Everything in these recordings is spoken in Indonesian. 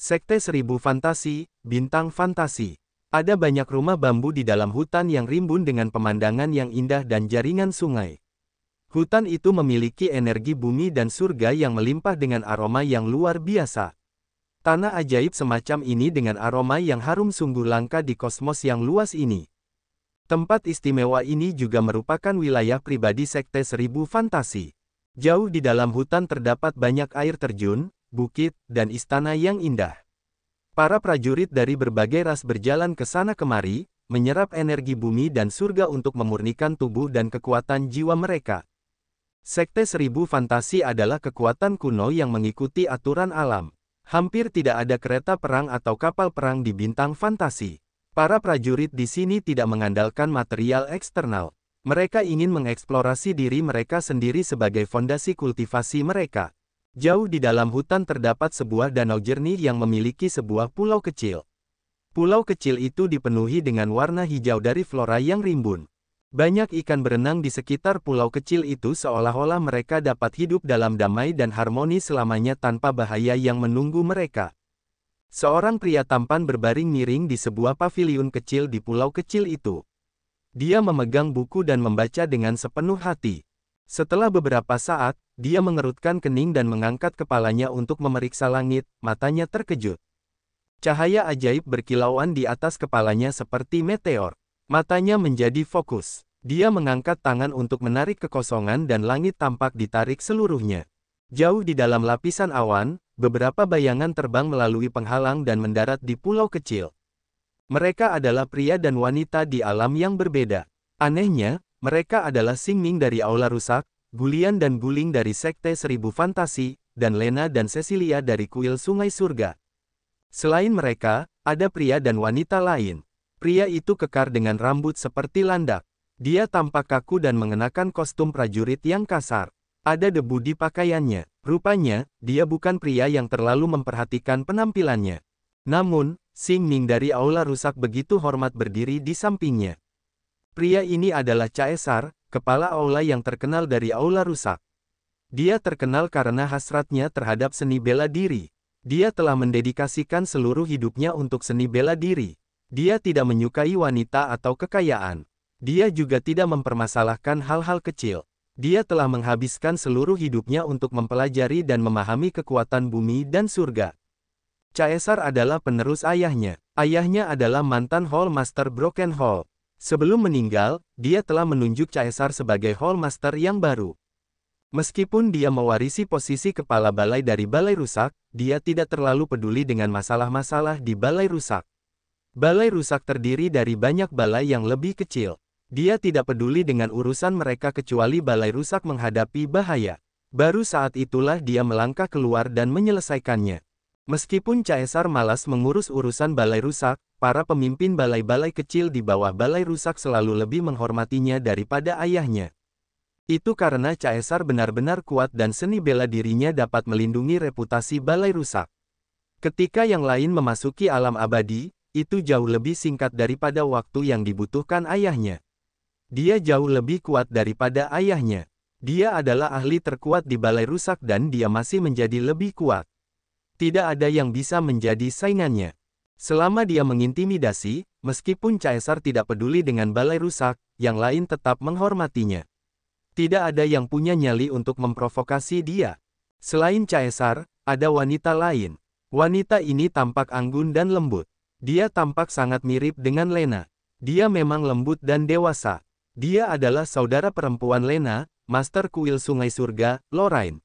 Sekte Seribu Fantasi, Bintang Fantasi. Ada banyak rumah bambu di dalam hutan yang rimbun dengan pemandangan yang indah dan jaringan sungai. Hutan itu memiliki energi bumi dan surga yang melimpah dengan aroma yang luar biasa. Tanah ajaib semacam ini dengan aroma yang harum sungguh langka di kosmos yang luas ini. Tempat istimewa ini juga merupakan wilayah pribadi Sekte Seribu Fantasi. Jauh di dalam hutan terdapat banyak air terjun, bukit, dan istana yang indah. Para prajurit dari berbagai ras berjalan ke sana kemari, menyerap energi bumi dan surga untuk memurnikan tubuh dan kekuatan jiwa mereka. Sekte Seribu Fantasi adalah kekuatan kuno yang mengikuti aturan alam. Hampir tidak ada kereta perang atau kapal perang di bintang fantasi. Para prajurit di sini tidak mengandalkan material eksternal. Mereka ingin mengeksplorasi diri mereka sendiri sebagai fondasi kultivasi mereka. Jauh di dalam hutan terdapat sebuah danau jernih yang memiliki sebuah pulau kecil. Pulau kecil itu dipenuhi dengan warna hijau dari flora yang rimbun. Banyak ikan berenang di sekitar pulau kecil itu seolah-olah mereka dapat hidup dalam damai dan harmoni selamanya tanpa bahaya yang menunggu mereka. Seorang pria tampan berbaring miring di sebuah paviliun kecil di pulau kecil itu. Dia memegang buku dan membaca dengan sepenuh hati. Setelah beberapa saat, dia mengerutkan kening dan mengangkat kepalanya untuk memeriksa langit, matanya terkejut. Cahaya ajaib berkilauan di atas kepalanya seperti meteor. Matanya menjadi fokus. Dia mengangkat tangan untuk menarik kekosongan dan langit tampak ditarik seluruhnya. Jauh di dalam lapisan awan, beberapa bayangan terbang melalui penghalang dan mendarat di pulau kecil. Mereka adalah pria dan wanita di alam yang berbeda. Anehnya, mereka adalah Xing Ming dari Aula Rusak, Gulian dan Guling dari Sekte Seribu Fantasi, dan Lena dan Cecilia dari Kuil Sungai Surga. Selain mereka, ada pria dan wanita lain. Pria itu kekar dengan rambut seperti landak. Dia tampak kaku dan mengenakan kostum prajurit yang kasar. Ada debu di pakaiannya. Rupanya, dia bukan pria yang terlalu memperhatikan penampilannya. Namun, Xing Ming dari Aula Rusak begitu hormat berdiri di sampingnya. Pria ini adalah Caesar, kepala aula yang terkenal dari Aula Rusak. Dia terkenal karena hasratnya terhadap seni bela diri. Dia telah mendedikasikan seluruh hidupnya untuk seni bela diri. Dia tidak menyukai wanita atau kekayaan. Dia juga tidak mempermasalahkan hal-hal kecil. Dia telah menghabiskan seluruh hidupnya untuk mempelajari dan memahami kekuatan bumi dan surga. Caesar adalah penerus ayahnya. Ayahnya adalah mantan Hall Master Broken Hall. Sebelum meninggal, dia telah menunjuk Caesar sebagai Hall Master yang baru. Meskipun dia mewarisi posisi kepala balai dari Balai Rusak, dia tidak terlalu peduli dengan masalah-masalah di Balai Rusak. Balai Rusak terdiri dari banyak balai yang lebih kecil. Dia tidak peduli dengan urusan mereka kecuali Balai Rusak menghadapi bahaya. Baru saat itulah dia melangkah keluar dan menyelesaikannya. Meskipun Caesar malas mengurus urusan Balai Rusak, para pemimpin balai-balai kecil di bawah Balai Rusak selalu lebih menghormatinya daripada ayahnya. Itu karena Caesar benar-benar kuat dan seni bela dirinya dapat melindungi reputasi Balai Rusak. Ketika yang lain memasuki alam abadi, itu jauh lebih singkat daripada waktu yang dibutuhkan ayahnya. Dia jauh lebih kuat daripada ayahnya. Dia adalah ahli terkuat di Balai Rusak dan dia masih menjadi lebih kuat. Tidak ada yang bisa menjadi saingannya. Selama dia mengintimidasi, meskipun Caesar tidak peduli dengan Balai Rusak, yang lain tetap menghormatinya. Tidak ada yang punya nyali untuk memprovokasi dia. Selain Caesar, ada wanita lain. Wanita ini tampak anggun dan lembut. Dia tampak sangat mirip dengan Lena. Dia memang lembut dan dewasa. Dia adalah saudara perempuan Lena, Master Kuil Sungai Surga, Lorraine.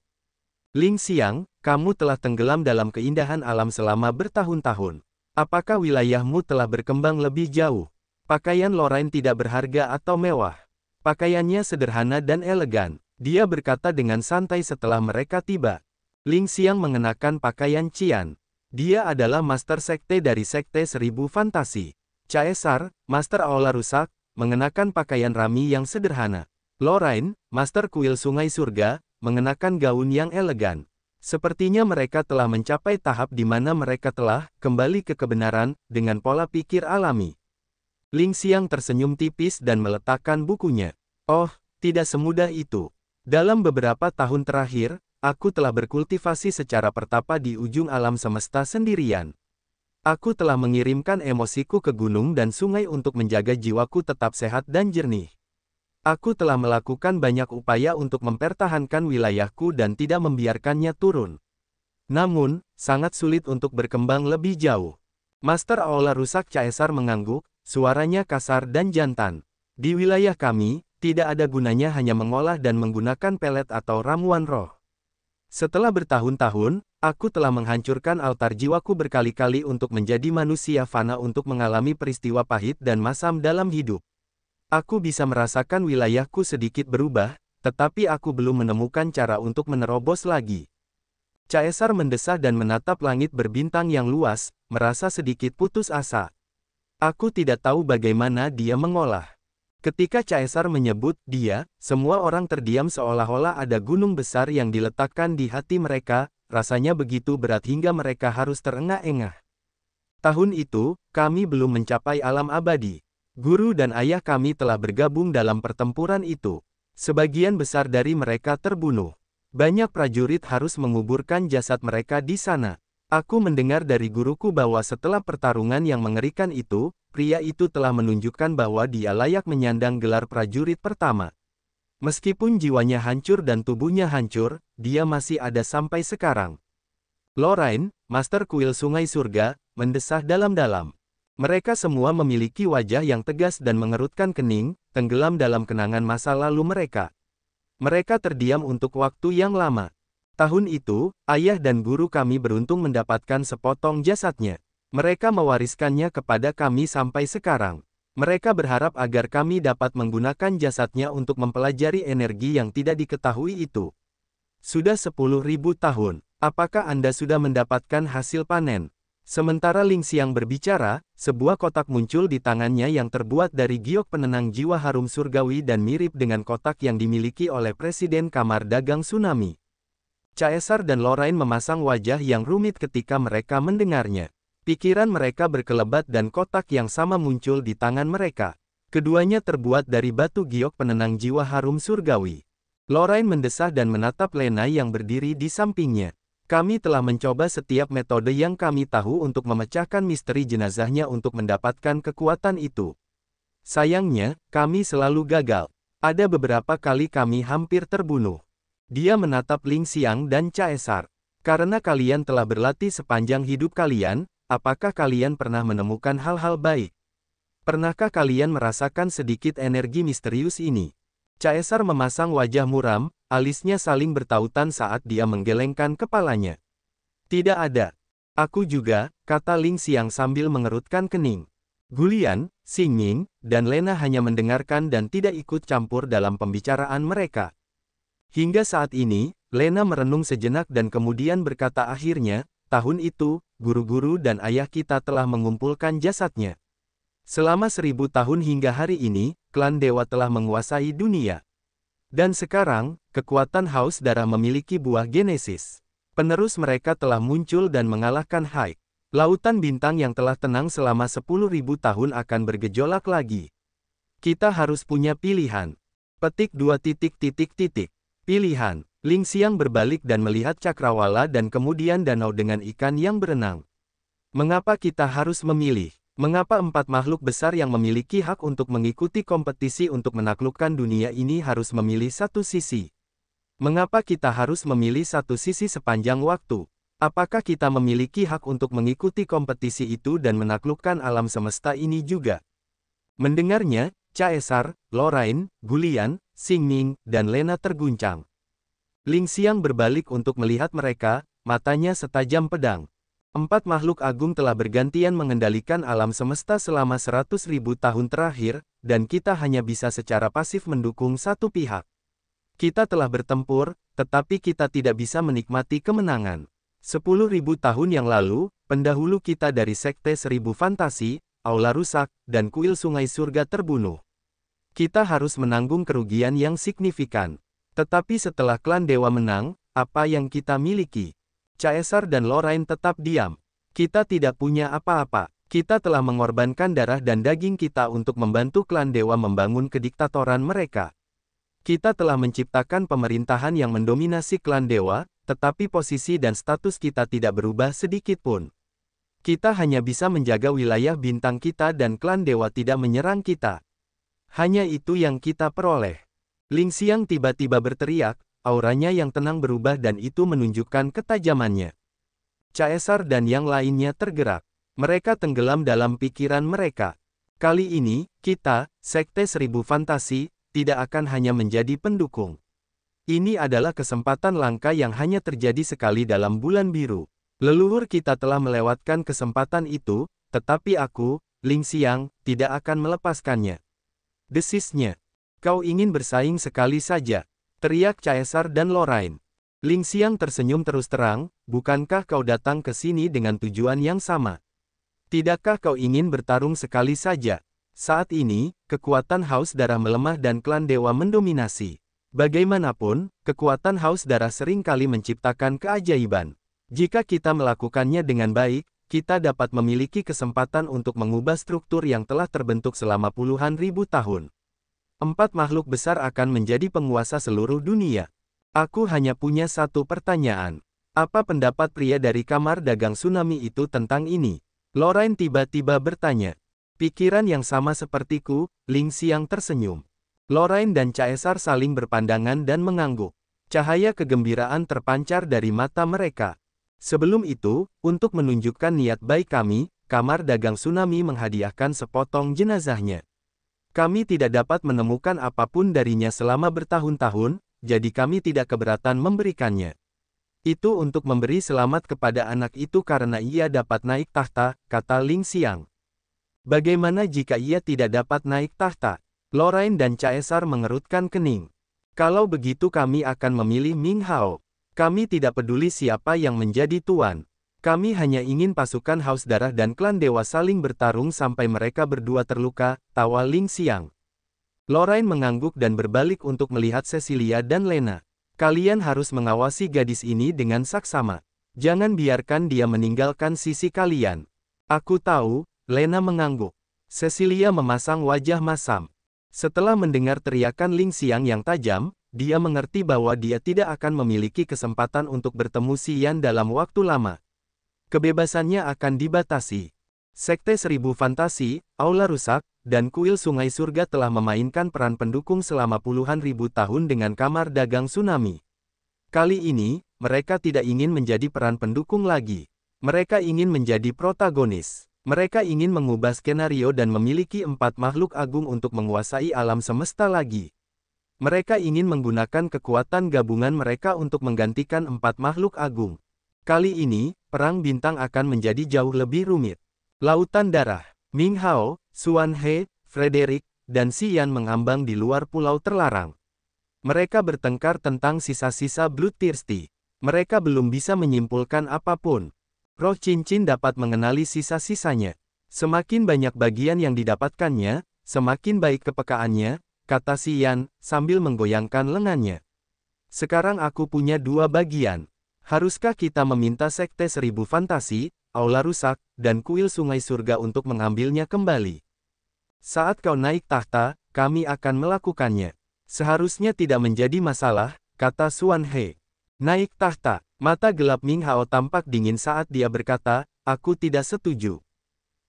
Ling Xiang, kamu telah tenggelam dalam keindahan alam selama bertahun-tahun. Apakah wilayahmu telah berkembang lebih jauh? Pakaian Lorraine tidak berharga atau mewah. Pakaiannya sederhana dan elegan. Dia berkata dengan santai setelah mereka tiba. Ling Xiang mengenakan pakaian Qian. Dia adalah Master Sekte dari Sekte Seribu Fantasi. Caesar, Master Aula Rusak, mengenakan pakaian rami yang sederhana. Lorraine, Master Kuil Sungai Surga, mengenakan gaun yang elegan. Sepertinya mereka telah mencapai tahap di mana mereka telah kembali ke kebenaran dengan pola pikir alami. Ling Xiang tersenyum tipis dan meletakkan bukunya. Oh, tidak semudah itu. Dalam beberapa tahun terakhir, aku telah berkultivasi secara pertapa di ujung alam semesta sendirian. Aku telah mengirimkan emosiku ke gunung dan sungai untuk menjaga jiwaku tetap sehat dan jernih. Aku telah melakukan banyak upaya untuk mempertahankan wilayahku dan tidak membiarkannya turun. Namun, sangat sulit untuk berkembang lebih jauh. Master Aula Rusak Caesar mengangguk, suaranya kasar dan jantan. Di wilayah kami, tidak ada gunanya hanya mengolah dan menggunakan pelet atau ramuan roh. Setelah bertahun-tahun, aku telah menghancurkan altar jiwaku berkali-kali untuk menjadi manusia fana untuk mengalami peristiwa pahit dan masam dalam hidup. Aku bisa merasakan wilayahku sedikit berubah, tetapi aku belum menemukan cara untuk menerobos lagi. Caesar mendesah dan menatap langit berbintang yang luas, merasa sedikit putus asa. Aku tidak tahu bagaimana dia mengolah. Ketika Caesar menyebut dia, semua orang terdiam seolah-olah ada gunung besar yang diletakkan di hati mereka, rasanya begitu berat hingga mereka harus terengah-engah. Tahun itu, kami belum mencapai alam abadi. Guru dan ayah kami telah bergabung dalam pertempuran itu. Sebagian besar dari mereka terbunuh. Banyak prajurit harus menguburkan jasad mereka di sana. Aku mendengar dari guruku bahwa setelah pertarungan yang mengerikan itu, pria itu telah menunjukkan bahwa dia layak menyandang gelar prajurit pertama. Meskipun jiwanya hancur dan tubuhnya hancur, dia masih ada sampai sekarang. Lorraine, Master Kuil Sungai Surga, mendesah dalam-dalam. Mereka semua memiliki wajah yang tegas dan mengerutkan kening, tenggelam dalam kenangan masa lalu mereka. Mereka terdiam untuk waktu yang lama. Tahun itu, ayah dan guru kami beruntung mendapatkan sepotong jasadnya. Mereka mewariskannya kepada kami sampai sekarang. Mereka berharap agar kami dapat menggunakan jasadnya untuk mempelajari energi yang tidak diketahui itu. Sudah 10.000 tahun, apakah Anda sudah mendapatkan hasil panen? Sementara Ling Xiang berbicara, sebuah kotak muncul di tangannya yang terbuat dari giok penenang jiwa harum surgawi dan mirip dengan kotak yang dimiliki oleh Presiden Kamar Dagang Tsunami. Caesar dan Lorraine memasang wajah yang rumit ketika mereka mendengarnya. Pikiran mereka berkelebat dan kotak yang sama muncul di tangan mereka. Keduanya terbuat dari batu giok penenang jiwa harum surgawi. Lorraine mendesah dan menatap Lena yang berdiri di sampingnya. Kami telah mencoba setiap metode yang kami tahu untuk memecahkan misteri jenazahnya untuk mendapatkan kekuatan itu. Sayangnya, kami selalu gagal. Ada beberapa kali kami hampir terbunuh. Dia menatap Ling Xiang dan Caesar. Karena kalian telah berlatih sepanjang hidup kalian, apakah kalian pernah menemukan hal-hal baik? Pernahkah kalian merasakan sedikit energi misterius ini? Caesar memasang wajah muram, alisnya saling bertautan saat dia menggelengkan kepalanya. Tidak ada. Aku juga, kata Ling Xiang sambil mengerutkan kening. Gulian, Xingming, dan Lena hanya mendengarkan dan tidak ikut campur dalam pembicaraan mereka. Hingga saat ini, Lena merenung sejenak dan kemudian berkata akhirnya, tahun itu, guru-guru dan ayah kita telah mengumpulkan jasadnya. Selama 1000 tahun hingga hari ini, klan dewa telah menguasai dunia. Dan sekarang, kekuatan haus darah memiliki buah genesis. Penerus mereka telah muncul dan mengalahkan Haik. Lautan bintang yang telah tenang selama 10.000 tahun akan bergejolak lagi. Kita harus punya pilihan. Petik 2 titik. Pilihan. Ling Xiang berbalik dan melihat cakrawala dan kemudian danau dengan ikan yang berenang. Mengapa kita harus memilih? Mengapa 4 makhluk besar yang memiliki hak untuk mengikuti kompetisi untuk menaklukkan dunia ini harus memilih satu sisi? Mengapa kita harus memilih satu sisi sepanjang waktu? Apakah kita memiliki hak untuk mengikuti kompetisi itu dan menaklukkan alam semesta ini juga? Mendengarnya, Caesar, Lorraine, Gulian, Xingming, dan Lena terguncang. Ling Xiang berbalik untuk melihat mereka, matanya setajam pedang. 4 makhluk agung telah bergantian mengendalikan alam semesta selama 100.000 tahun terakhir, dan kita hanya bisa secara pasif mendukung satu pihak. Kita telah bertempur, tetapi kita tidak bisa menikmati kemenangan. 10.000 tahun yang lalu, pendahulu kita dari Sekte 1000 Fantasi, Aula Rusak, dan Kuil Sungai Surga terbunuh. Kita harus menanggung kerugian yang signifikan. Tetapi setelah klan dewa menang, apa yang kita miliki? Caesar dan Lorraine tetap diam. Kita tidak punya apa-apa. Kita telah mengorbankan darah dan daging kita untuk membantu klan dewa membangun kediktatoran mereka. Kita telah menciptakan pemerintahan yang mendominasi klan dewa, tetapi posisi dan status kita tidak berubah sedikit pun. Kita hanya bisa menjaga wilayah bintang kita dan klan dewa tidak menyerang kita. Hanya itu yang kita peroleh. Ling Xiang tiba-tiba berteriak, auranya yang tenang berubah dan itu menunjukkan ketajamannya. Caesar dan yang lainnya tergerak. Mereka tenggelam dalam pikiran mereka. Kali ini, kita, Sekte Seribu Fantasi, tidak akan hanya menjadi pendukung. Ini adalah kesempatan langka yang hanya terjadi sekali dalam bulan biru. Leluhur kita telah melewatkan kesempatan itu, tetapi aku, Ling Xiang, tidak akan melepaskannya. Desisnya. Kau ingin bersaing sekali saja, teriak Caesar dan Lorraine. Ling Xiang tersenyum terus terang, bukankah kau datang ke sini dengan tujuan yang sama? Tidakkah kau ingin bertarung sekali saja? Saat ini, kekuatan Haus Darah melemah dan klan dewa mendominasi. Bagaimanapun, kekuatan Haus Darah seringkali menciptakan keajaiban. Jika kita melakukannya dengan baik, kita dapat memiliki kesempatan untuk mengubah struktur yang telah terbentuk selama puluhan ribu tahun. 4 makhluk besar akan menjadi penguasa seluruh dunia. Aku hanya punya satu pertanyaan. Apa pendapat pria dari kamar dagang tsunami itu tentang ini? Lorraine tiba-tiba bertanya. Pikiran yang sama sepertiku, Ling Xiang tersenyum. Lorraine dan Caesar saling berpandangan dan mengangguk. Cahaya kegembiraan terpancar dari mata mereka. Sebelum itu, untuk menunjukkan niat baik kami, kamar dagang tsunami menghadiahkan sepotong jenazahnya. Kami tidak dapat menemukan apapun darinya selama bertahun-tahun, jadi kami tidak keberatan memberikannya. Itu untuk memberi selamat kepada anak itu karena ia dapat naik tahta, kata Ling Xiang. Bagaimana jika ia tidak dapat naik tahta? Lorraine dan Caesar mengerutkan kening. Kalau begitu kami akan memilih Ming Hao. Kami tidak peduli siapa yang menjadi tuan. Kami hanya ingin pasukan Haus Darah dan klan dewa saling bertarung sampai mereka berdua terluka, tawa Ling Xiang. Lorraine mengangguk dan berbalik untuk melihat Cecilia dan Lena. Kalian harus mengawasi gadis ini dengan saksama. Jangan biarkan dia meninggalkan sisi kalian. Aku tahu, Lena mengangguk. Cecilia memasang wajah masam. Setelah mendengar teriakan Ling Xiang yang tajam, dia mengerti bahwa dia tidak akan memiliki kesempatan untuk bertemu Xian dalam waktu lama. Kebebasannya akan dibatasi. Sekte Seribu Fantasi, Aula Rusak, dan Kuil Sungai Surga telah memainkan peran pendukung selama puluhan ribu tahun dengan kamar dagang tsunami. Kali ini, mereka tidak ingin menjadi peran pendukung lagi. Mereka ingin menjadi protagonis. Mereka ingin mengubah skenario dan memiliki 4 makhluk agung untuk menguasai alam semesta lagi. Mereka ingin menggunakan kekuatan gabungan mereka untuk menggantikan 4 makhluk agung. Kali ini, perang bintang akan menjadi jauh lebih rumit. Lautan Darah, Ming Hao, Xuan He, Frederick, dan Xian mengambang di luar pulau terlarang. Mereka bertengkar tentang sisa-sisa Bloodthirsty. Mereka belum bisa menyimpulkan apapun. Roh cincin dapat mengenali sisa-sisanya. Semakin banyak bagian yang didapatkannya, semakin baik kepekaannya, kata Xian, sambil menggoyangkan lengannya. Sekarang aku punya 2 bagian. Haruskah kita meminta Sekte Seribu Fantasi, Aula Rusak, dan Kuil Sungai Surga untuk mengambilnya kembali? Saat kau naik tahta, kami akan melakukannya. Seharusnya tidak menjadi masalah, kata Xuan He. Naik tahta. Mata gelap Ming Hao tampak dingin saat dia berkata, aku tidak setuju.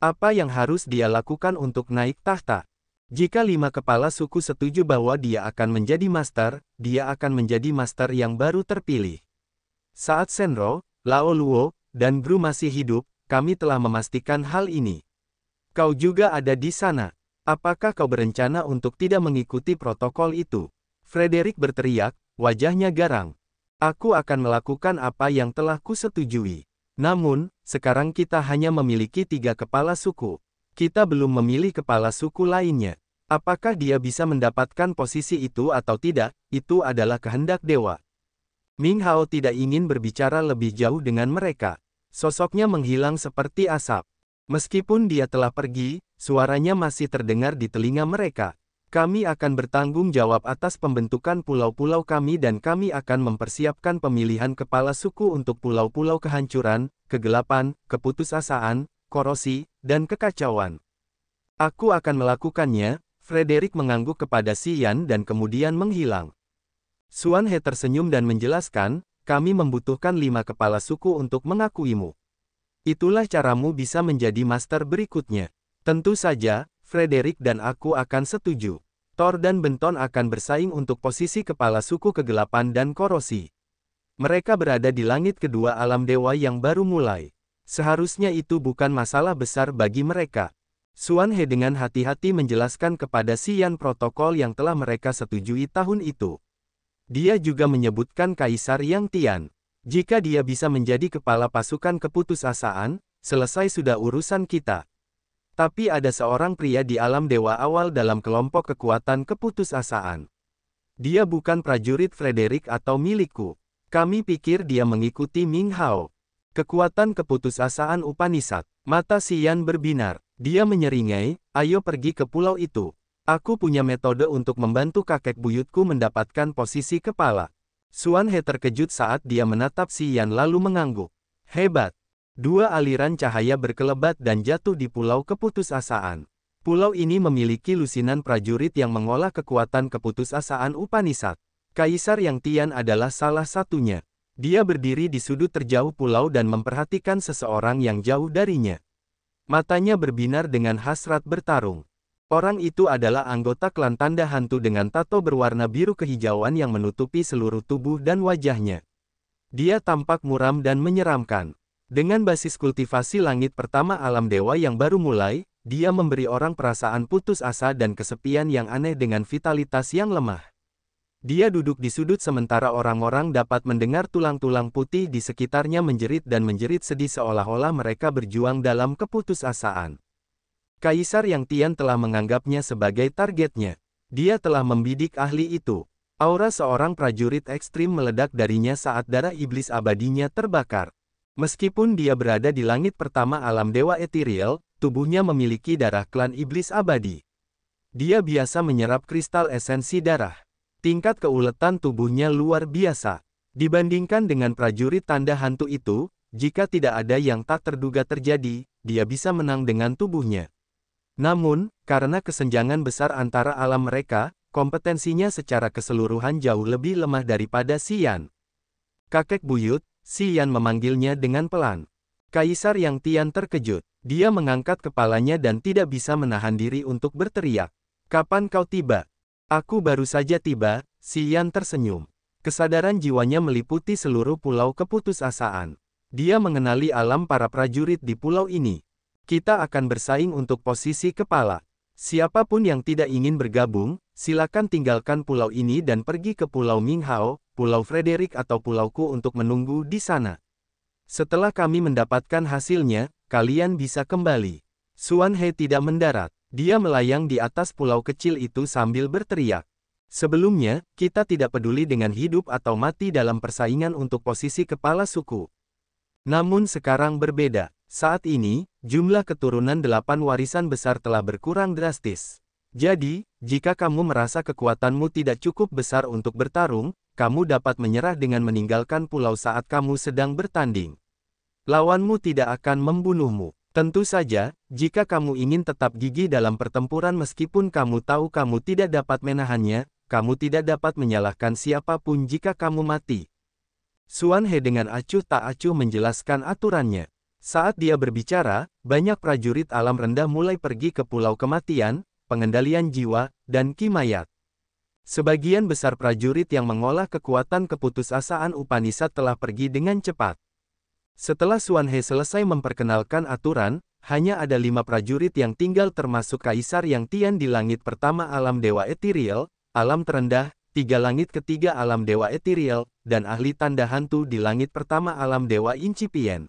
Apa yang harus dia lakukan untuk naik tahta? Jika 5 kepala suku setuju bahwa dia akan menjadi master, dia akan menjadi master yang baru terpilih. Saat Shenro, Lao Luo, dan Bru masih hidup, kami telah memastikan hal ini. Kau juga ada di sana. Apakah kau berencana untuk tidak mengikuti protokol itu? Frederick berteriak, wajahnya garang. Aku akan melakukan apa yang telah kusetujui. Namun, sekarang kita hanya memiliki 3 kepala suku. Kita belum memilih kepala suku lainnya. Apakah dia bisa mendapatkan posisi itu atau tidak, itu adalah kehendak dewa. Ming Hao tidak ingin berbicara lebih jauh dengan mereka. Sosoknya menghilang seperti asap. Meskipun dia telah pergi, suaranya masih terdengar di telinga mereka. Kami akan bertanggung jawab atas pembentukan pulau-pulau kami dan kami akan mempersiapkan pemilihan kepala suku untuk pulau-pulau kehancuran, kegelapan, keputusasaan, korosi, dan kekacauan. Aku akan melakukannya, Frederick mengangguk kepada Si Yan dan kemudian menghilang. Xuan He tersenyum dan menjelaskan, kami membutuhkan 5 kepala suku untuk mengakuimu. Itulah caramu bisa menjadi master berikutnya. Tentu saja, Frederick dan aku akan setuju. Thor dan Benton akan bersaing untuk posisi kepala suku kegelapan dan korosi. Mereka berada di langit kedua alam dewa yang baru mulai. Seharusnya itu bukan masalah besar bagi mereka. Xuan He dengan hati-hati menjelaskan kepada Si Yan protokol yang telah mereka setujui tahun itu. Dia juga menyebutkan Kaisar Yang Tian. Jika dia bisa menjadi kepala pasukan keputusasaan, selesai sudah urusan kita. Tapi ada seorang pria di alam dewa awal dalam kelompok kekuatan keputusasaan. Dia bukan prajurit Frederick atau milikku. Kami pikir dia mengikuti Ming Hao. Kekuatan keputusasaan Upanishad. Mata Si Yan berbinar. Dia menyeringai, ayo pergi ke pulau itu. Aku punya metode untuk membantu kakek buyutku mendapatkan posisi kepala. Xuan He terkejut saat dia menatap Si Yan lalu mengangguk. Hebat. 2 aliran cahaya berkelebat dan jatuh di pulau keputusasaan. Pulau ini memiliki lusinan prajurit yang mengolah kekuatan keputusasaan Upanishad. Kaisar Yang Tian adalah salah satunya. Dia berdiri di sudut terjauh pulau dan memperhatikan seseorang yang jauh darinya. Matanya berbinar dengan hasrat bertarung. Orang itu adalah anggota klan tanda hantu dengan tato berwarna biru kehijauan yang menutupi seluruh tubuh dan wajahnya. Dia tampak muram dan menyeramkan. Dengan basis kultivasi langit pertama alam dewa yang baru mulai, dia memberi orang perasaan putus asa dan kesepian yang aneh dengan vitalitas yang lemah. Dia duduk di sudut sementara orang-orang dapat mendengar tulang-tulang putih di sekitarnya menjerit dan menjerit sedih seolah-olah mereka berjuang dalam keputusasaan. Kaisar Yang Tian telah menganggapnya sebagai targetnya. Dia telah membidik ahli itu. Aura seorang prajurit ekstrim meledak darinya saat darah iblis abadinya terbakar. Meskipun dia berada di langit pertama alam dewa ethereal, tubuhnya memiliki darah klan iblis abadi. Dia biasa menyerap kristal esensi darah. Tingkat keuletan tubuhnya luar biasa. Dibandingkan dengan prajurit tanda hantu itu, jika tidak ada yang tak terduga terjadi, dia bisa menang dengan tubuhnya. Namun, karena kesenjangan besar antara alam mereka, kompetensinya secara keseluruhan jauh lebih lemah daripada Si Yan. Kakek buyut, Si Yan memanggilnya dengan pelan. Kaisar Yang Tian terkejut. Dia mengangkat kepalanya dan tidak bisa menahan diri untuk berteriak. Kapan kau tiba? Aku baru saja tiba, Si Yan tersenyum. Kesadaran jiwanya meliputi seluruh pulau keputusasaan. Dia mengenali alam para prajurit di pulau ini. Kita akan bersaing untuk posisi kepala. Siapapun yang tidak ingin bergabung, silakan tinggalkan pulau ini dan pergi ke Pulau Ming Hao, Pulau Frederick atau pulauku untuk menunggu di sana. Setelah kami mendapatkan hasilnya, kalian bisa kembali. Xuan He tidak mendarat. Dia melayang di atas pulau kecil itu sambil berteriak. Sebelumnya, kita tidak peduli dengan hidup atau mati dalam persaingan untuk posisi kepala suku. Namun sekarang berbeda. Saat ini, jumlah keturunan 8 warisan besar telah berkurang drastis. Jadi, jika kamu merasa kekuatanmu tidak cukup besar untuk bertarung, kamu dapat menyerah dengan meninggalkan pulau saat kamu sedang bertanding. Lawanmu tidak akan membunuhmu. Tentu saja, jika kamu ingin tetap gigih dalam pertempuran meskipun kamu tahu kamu tidak dapat menahannya, kamu tidak dapat menyalahkan siapapun jika kamu mati. Xuan He dengan acuh tak acuh menjelaskan aturannya. Saat dia berbicara, banyak prajurit alam rendah mulai pergi ke Pulau Kematian, pengendalian jiwa, dan kimayat. Sebagian besar prajurit yang mengolah kekuatan keputusasaan Upanishad telah pergi dengan cepat. Setelah Xuan He selesai memperkenalkan aturan, hanya ada 5 prajurit yang tinggal termasuk Kaisar Yang Tian di langit pertama alam dewa ethereal, alam terendah, 3 langit ketiga alam dewa ethereal, dan ahli tanda hantu di langit pertama alam dewa incipient.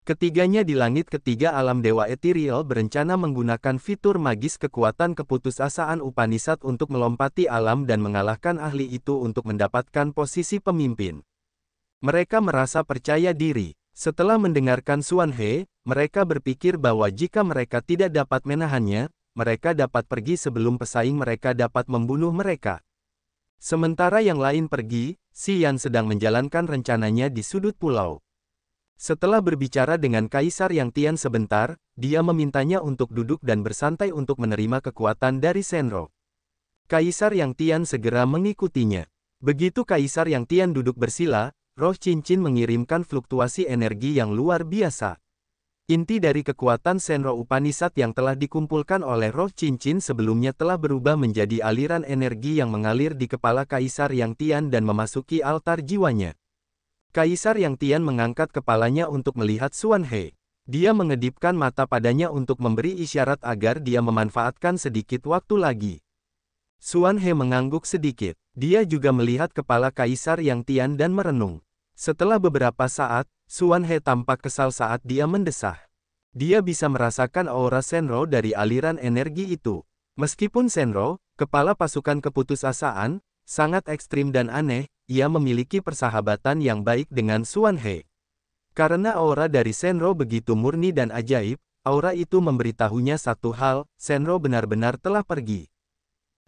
Ketiganya di langit ketiga alam dewa ethereal berencana menggunakan fitur magis kekuatan keputusasaan Upanishad untuk melompati alam dan mengalahkan ahli itu untuk mendapatkan posisi pemimpin. Mereka merasa percaya diri. Setelah mendengarkan Xuan He, mereka berpikir bahwa jika mereka tidak dapat menahannya, mereka dapat pergi sebelum pesaing mereka dapat membunuh mereka. Sementara yang lain pergi, Si Yan sedang menjalankan rencananya di sudut pulau. Setelah berbicara dengan Kaisar Yang Tian sebentar, dia memintanya untuk duduk dan bersantai untuk menerima kekuatan dari Shenrou. Kaisar Yang Tian segera mengikutinya. Begitu Kaisar Yang Tian duduk bersila, roh cincin mengirimkan fluktuasi energi yang luar biasa. Inti dari kekuatan Shenrou Upanishad yang telah dikumpulkan oleh roh cincin sebelumnya telah berubah menjadi aliran energi yang mengalir di kepala Kaisar Yang Tian dan memasuki altar jiwanya. Kaisar Yang Tian mengangkat kepalanya untuk melihat Xuan He. Dia mengedipkan mata padanya untuk memberi isyarat agar dia memanfaatkan sedikit waktu lagi. Xuan He mengangguk sedikit. Dia juga melihat kepala Kaisar Yang Tian dan merenung. Setelah beberapa saat, Xuan He tampak kesal saat dia mendesah. Dia bisa merasakan aura Shenrou dari aliran energi itu. Meskipun Shenrou, kepala pasukan keputusasaan, sangat ekstrim dan aneh, ia memiliki persahabatan yang baik dengan Xuan He. Karena aura dari Shenrou begitu murni dan ajaib, aura itu memberitahunya satu hal, Shenrou benar-benar telah pergi.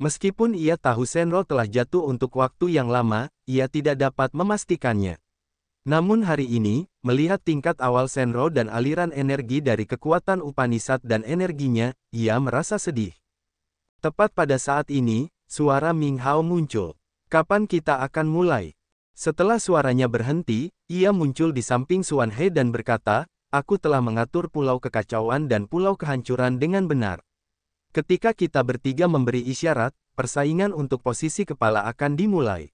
Meskipun ia tahu Shenrou telah jatuh untuk waktu yang lama, ia tidak dapat memastikannya. Namun hari ini, melihat tingkat awal Shenrou dan aliran energi dari kekuatan Upanishad dan energinya, ia merasa sedih. Tepat pada saat ini, suara Ming Hao muncul. Kapan kita akan mulai? Setelah suaranya berhenti, ia muncul di samping Xuan He dan berkata, aku telah mengatur pulau kekacauan dan pulau kehancuran dengan benar. Ketika kita bertiga memberi isyarat, persaingan untuk posisi kepala akan dimulai.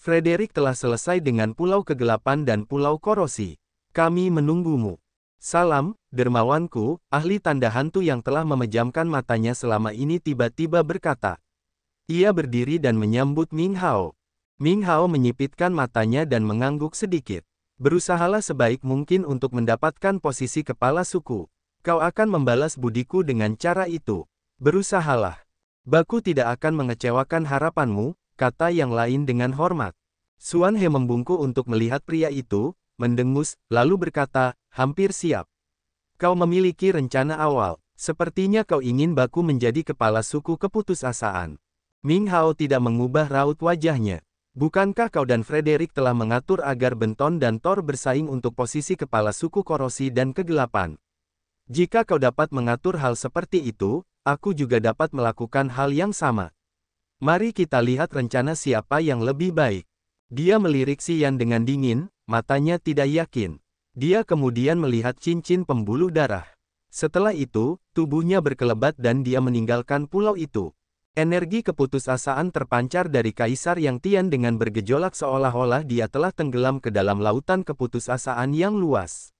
Frederick telah selesai dengan Pulau Kegelapan dan Pulau Korosi. Kami menunggumu. Salam, dermawanku, ahli tanda hantu yang telah memejamkan matanya selama ini tiba-tiba berkata. Ia berdiri dan menyambut Ming Hao. Ming Hao menyipitkan matanya dan mengangguk sedikit. Berusahalah sebaik mungkin untuk mendapatkan posisi kepala suku. Kau akan membalas budiku dengan cara itu. Berusahalah. Baku tidak akan mengecewakan harapanmu, kata yang lain dengan hormat. Xuan He membungkuk untuk melihat pria itu, mendengus, lalu berkata, hampir siap. Kau memiliki rencana awal. Sepertinya kau ingin Baku menjadi kepala suku keputusasaan. Ming Hao tidak mengubah raut wajahnya. Bukankah kau dan Frederick telah mengatur agar Benton dan Thor bersaing untuk posisi kepala suku Korosi dan Kegelapan? Jika kau dapat mengatur hal seperti itu, aku juga dapat melakukan hal yang sama. Mari kita lihat rencana siapa yang lebih baik. Dia melirik Xian dengan dingin, matanya tidak yakin. Dia kemudian melihat cincin pembuluh darah. Setelah itu, tubuhnya berkelebat dan dia meninggalkan pulau itu. Energi keputusasaan terpancar dari Kaisar Yang Tian dengan bergejolak seolah-olah dia telah tenggelam ke dalam lautan keputusasaan yang luas.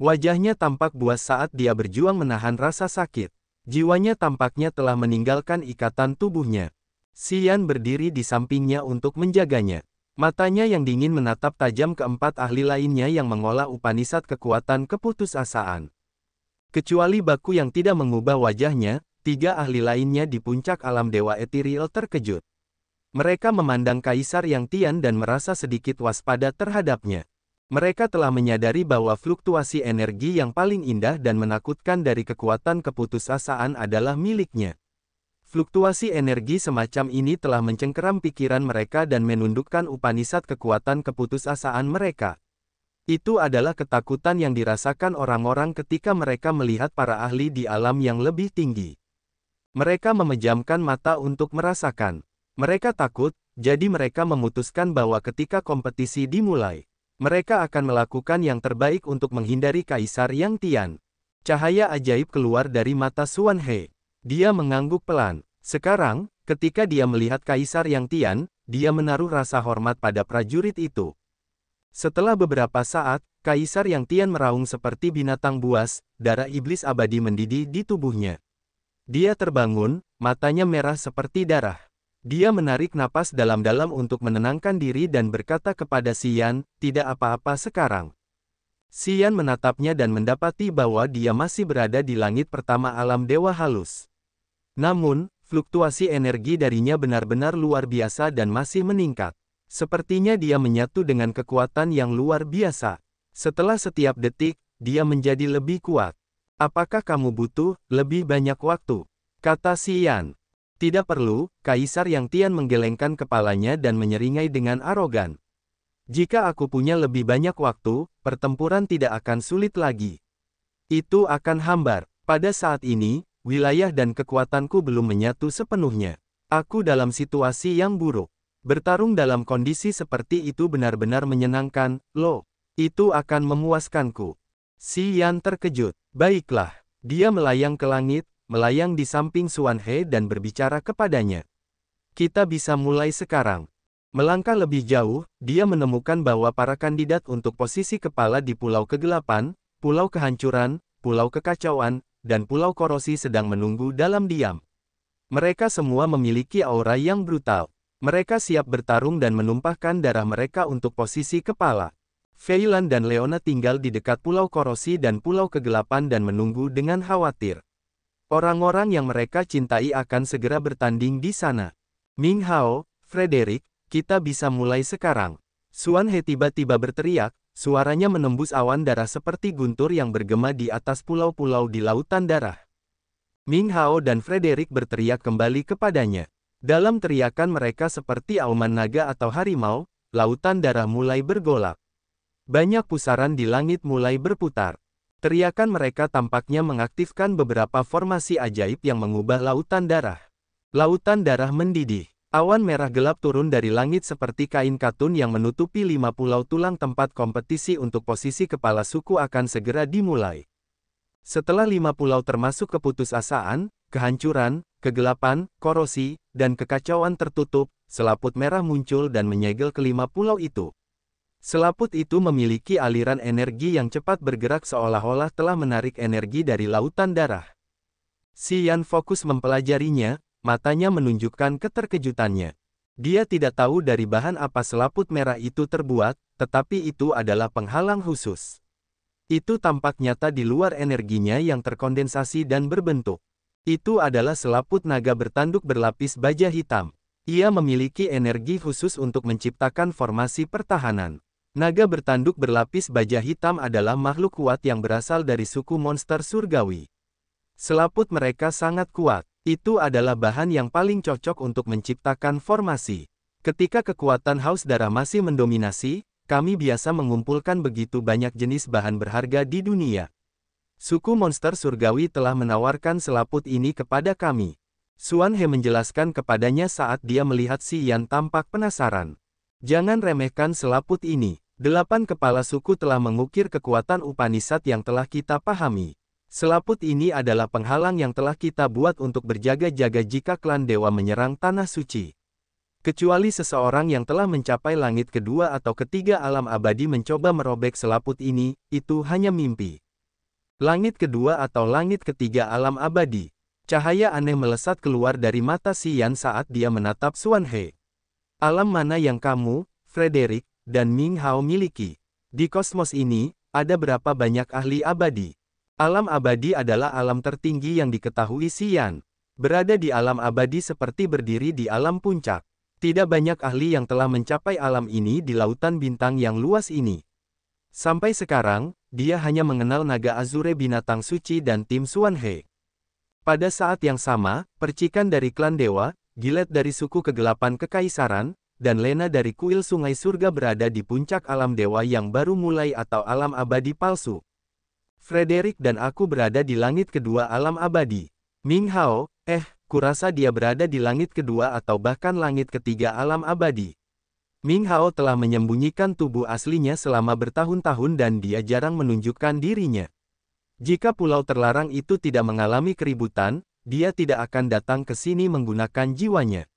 Wajahnya tampak buas saat dia berjuang menahan rasa sakit. Jiwanya tampaknya telah meninggalkan ikatan tubuhnya. Xian berdiri di sampingnya untuk menjaganya. Matanya yang dingin menatap tajam keempat ahli lainnya yang mengolah Upanishad kekuatan keputusasaan. Kecuali Baku yang tidak mengubah wajahnya, tiga ahli lainnya di puncak alam Dewa Ethereal terkejut. Mereka memandang Kaisar Yang Tian dan merasa sedikit waspada terhadapnya. Mereka telah menyadari bahwa fluktuasi energi yang paling indah dan menakutkan dari kekuatan keputusasaan adalah miliknya. Fluktuasi energi semacam ini telah mencengkeram pikiran mereka dan menundukkan Upanishad kekuatan keputusasaan mereka. Itu adalah ketakutan yang dirasakan orang-orang ketika mereka melihat para ahli di alam yang lebih tinggi. Mereka memejamkan mata untuk merasakan. Mereka takut, jadi mereka memutuskan bahwa ketika kompetisi dimulai, mereka akan melakukan yang terbaik untuk menghindari Kaisar Yang Tian. Cahaya ajaib keluar dari mata Xuan He. Dia mengangguk pelan. Sekarang, ketika dia melihat Kaisar Yang Tian, dia menaruh rasa hormat pada prajurit itu. Setelah beberapa saat, Kaisar Yang Tian meraung seperti binatang buas, darah iblis abadi mendidih di tubuhnya. Dia terbangun, matanya merah seperti darah. Dia menarik napas dalam-dalam untuk menenangkan diri dan berkata kepada Xian, tidak apa-apa sekarang. Xian menatapnya dan mendapati bahwa dia masih berada di langit pertama alam dewa halus. Namun, fluktuasi energi darinya benar-benar luar biasa dan masih meningkat. Sepertinya dia menyatu dengan kekuatan yang luar biasa. Setelah setiap detik, dia menjadi lebih kuat. Apakah kamu butuh lebih banyak waktu? Kata Xian. Tidak perlu, Kaisar Yang Tian menggelengkan kepalanya dan menyeringai dengan arogan. Jika aku punya lebih banyak waktu, pertempuran tidak akan sulit lagi. Itu akan hambar. Pada saat ini, wilayah dan kekuatanku belum menyatu sepenuhnya. Aku dalam situasi yang buruk. Bertarung dalam kondisi seperti itu benar-benar menyenangkan, loh. Itu akan memuaskanku. Si Yan terkejut. Baiklah. Dia melayang ke langit, melayang di samping Xuan He dan berbicara kepadanya. Kita bisa mulai sekarang. Melangkah lebih jauh, dia menemukan bahwa para kandidat untuk posisi kepala di Pulau Kegelapan, Pulau Kehancuran, Pulau Kekacauan, dan Pulau Korosi sedang menunggu dalam diam. Mereka semua memiliki aura yang brutal. Mereka siap bertarung dan menumpahkan darah mereka untuk posisi kepala. Fei Lan dan Leona tinggal di dekat Pulau Korosi dan Pulau Kegelapan dan menunggu dengan khawatir. Orang-orang yang mereka cintai akan segera bertanding di sana. Ming Hao, Frederick, kita bisa mulai sekarang. Xuan He tiba-tiba berteriak, suaranya menembus awan darah seperti guntur yang bergema di atas pulau-pulau di lautan darah. Ming Hao dan Frederick berteriak kembali kepadanya. Dalam teriakan mereka seperti auman naga atau harimau, lautan darah mulai bergolak. Banyak pusaran di langit mulai berputar. Teriakan mereka tampaknya mengaktifkan beberapa formasi ajaib yang mengubah lautan darah. Lautan darah mendidih. Awan merah gelap turun dari langit seperti kain katun yang menutupi 5 pulau tulang. Tempat kompetisi untuk posisi kepala suku akan segera dimulai. Setelah 5 pulau termasuk keputusasaan, kehancuran, kegelapan, korosi, dan kekacauan tertutup, selaput merah muncul dan menyegel ke-5 pulau itu. Selaput itu memiliki aliran energi yang cepat bergerak seolah-olah telah menarik energi dari lautan darah. Si Yan fokus mempelajarinya, matanya menunjukkan keterkejutannya. Dia tidak tahu dari bahan apa selaput merah itu terbuat, tetapi itu adalah penghalang khusus. Itu tampak nyata di luar energinya yang terkondensasi dan berbentuk. Itu adalah selaput naga bertanduk berlapis baja hitam. Ia memiliki energi khusus untuk menciptakan formasi pertahanan. Naga bertanduk berlapis baja hitam adalah makhluk kuat yang berasal dari suku monster surgawi. Selaput mereka sangat kuat. Itu adalah bahan yang paling cocok untuk menciptakan formasi. Ketika kekuatan haus darah masih mendominasi, kami biasa mengumpulkan begitu banyak jenis bahan berharga di dunia. Suku monster surgawi telah menawarkan selaput ini kepada kami. Xuan He menjelaskan kepadanya saat dia melihat Si Yan tampak penasaran. Jangan remehkan selaput ini. 8 kepala suku telah mengukir kekuatan Upanishad yang telah kita pahami. Selaput ini adalah penghalang yang telah kita buat untuk berjaga-jaga jika klan dewa menyerang tanah suci. Kecuali seseorang yang telah mencapai langit kedua atau ketiga alam abadi mencoba merobek selaput ini, itu hanya mimpi. Langit kedua atau langit ketiga alam abadi. Cahaya aneh melesat keluar dari mata Si Yan saat dia menatap Xuan He. Alam mana yang kamu, Frederick, dan Ming Hao miliki? Di kosmos ini, ada berapa banyak ahli abadi? Alam abadi adalah alam tertinggi yang diketahui Si Yan. Berada di alam abadi seperti berdiri di alam puncak. Tidak banyak ahli yang telah mencapai alam ini di lautan bintang yang luas ini. Sampai sekarang, dia hanya mengenal naga Azure binatang suci dan tim Xuan He. Pada saat yang sama, percikan dari klan dewa, Gilet dari suku kegelapan kekaisaran, dan Lena dari kuil sungai surga berada di puncak alam dewa yang baru mulai atau alam abadi palsu. Frederick dan aku berada di langit kedua alam abadi. Ming Hao, kurasa dia berada di langit kedua atau bahkan langit ketiga alam abadi. Ming Hao telah menyembunyikan tubuh aslinya selama bertahun-tahun dan dia jarang menunjukkan dirinya. Jika pulau terlarang itu tidak mengalami keributan, dia tidak akan datang ke sini menggunakan jiwanya.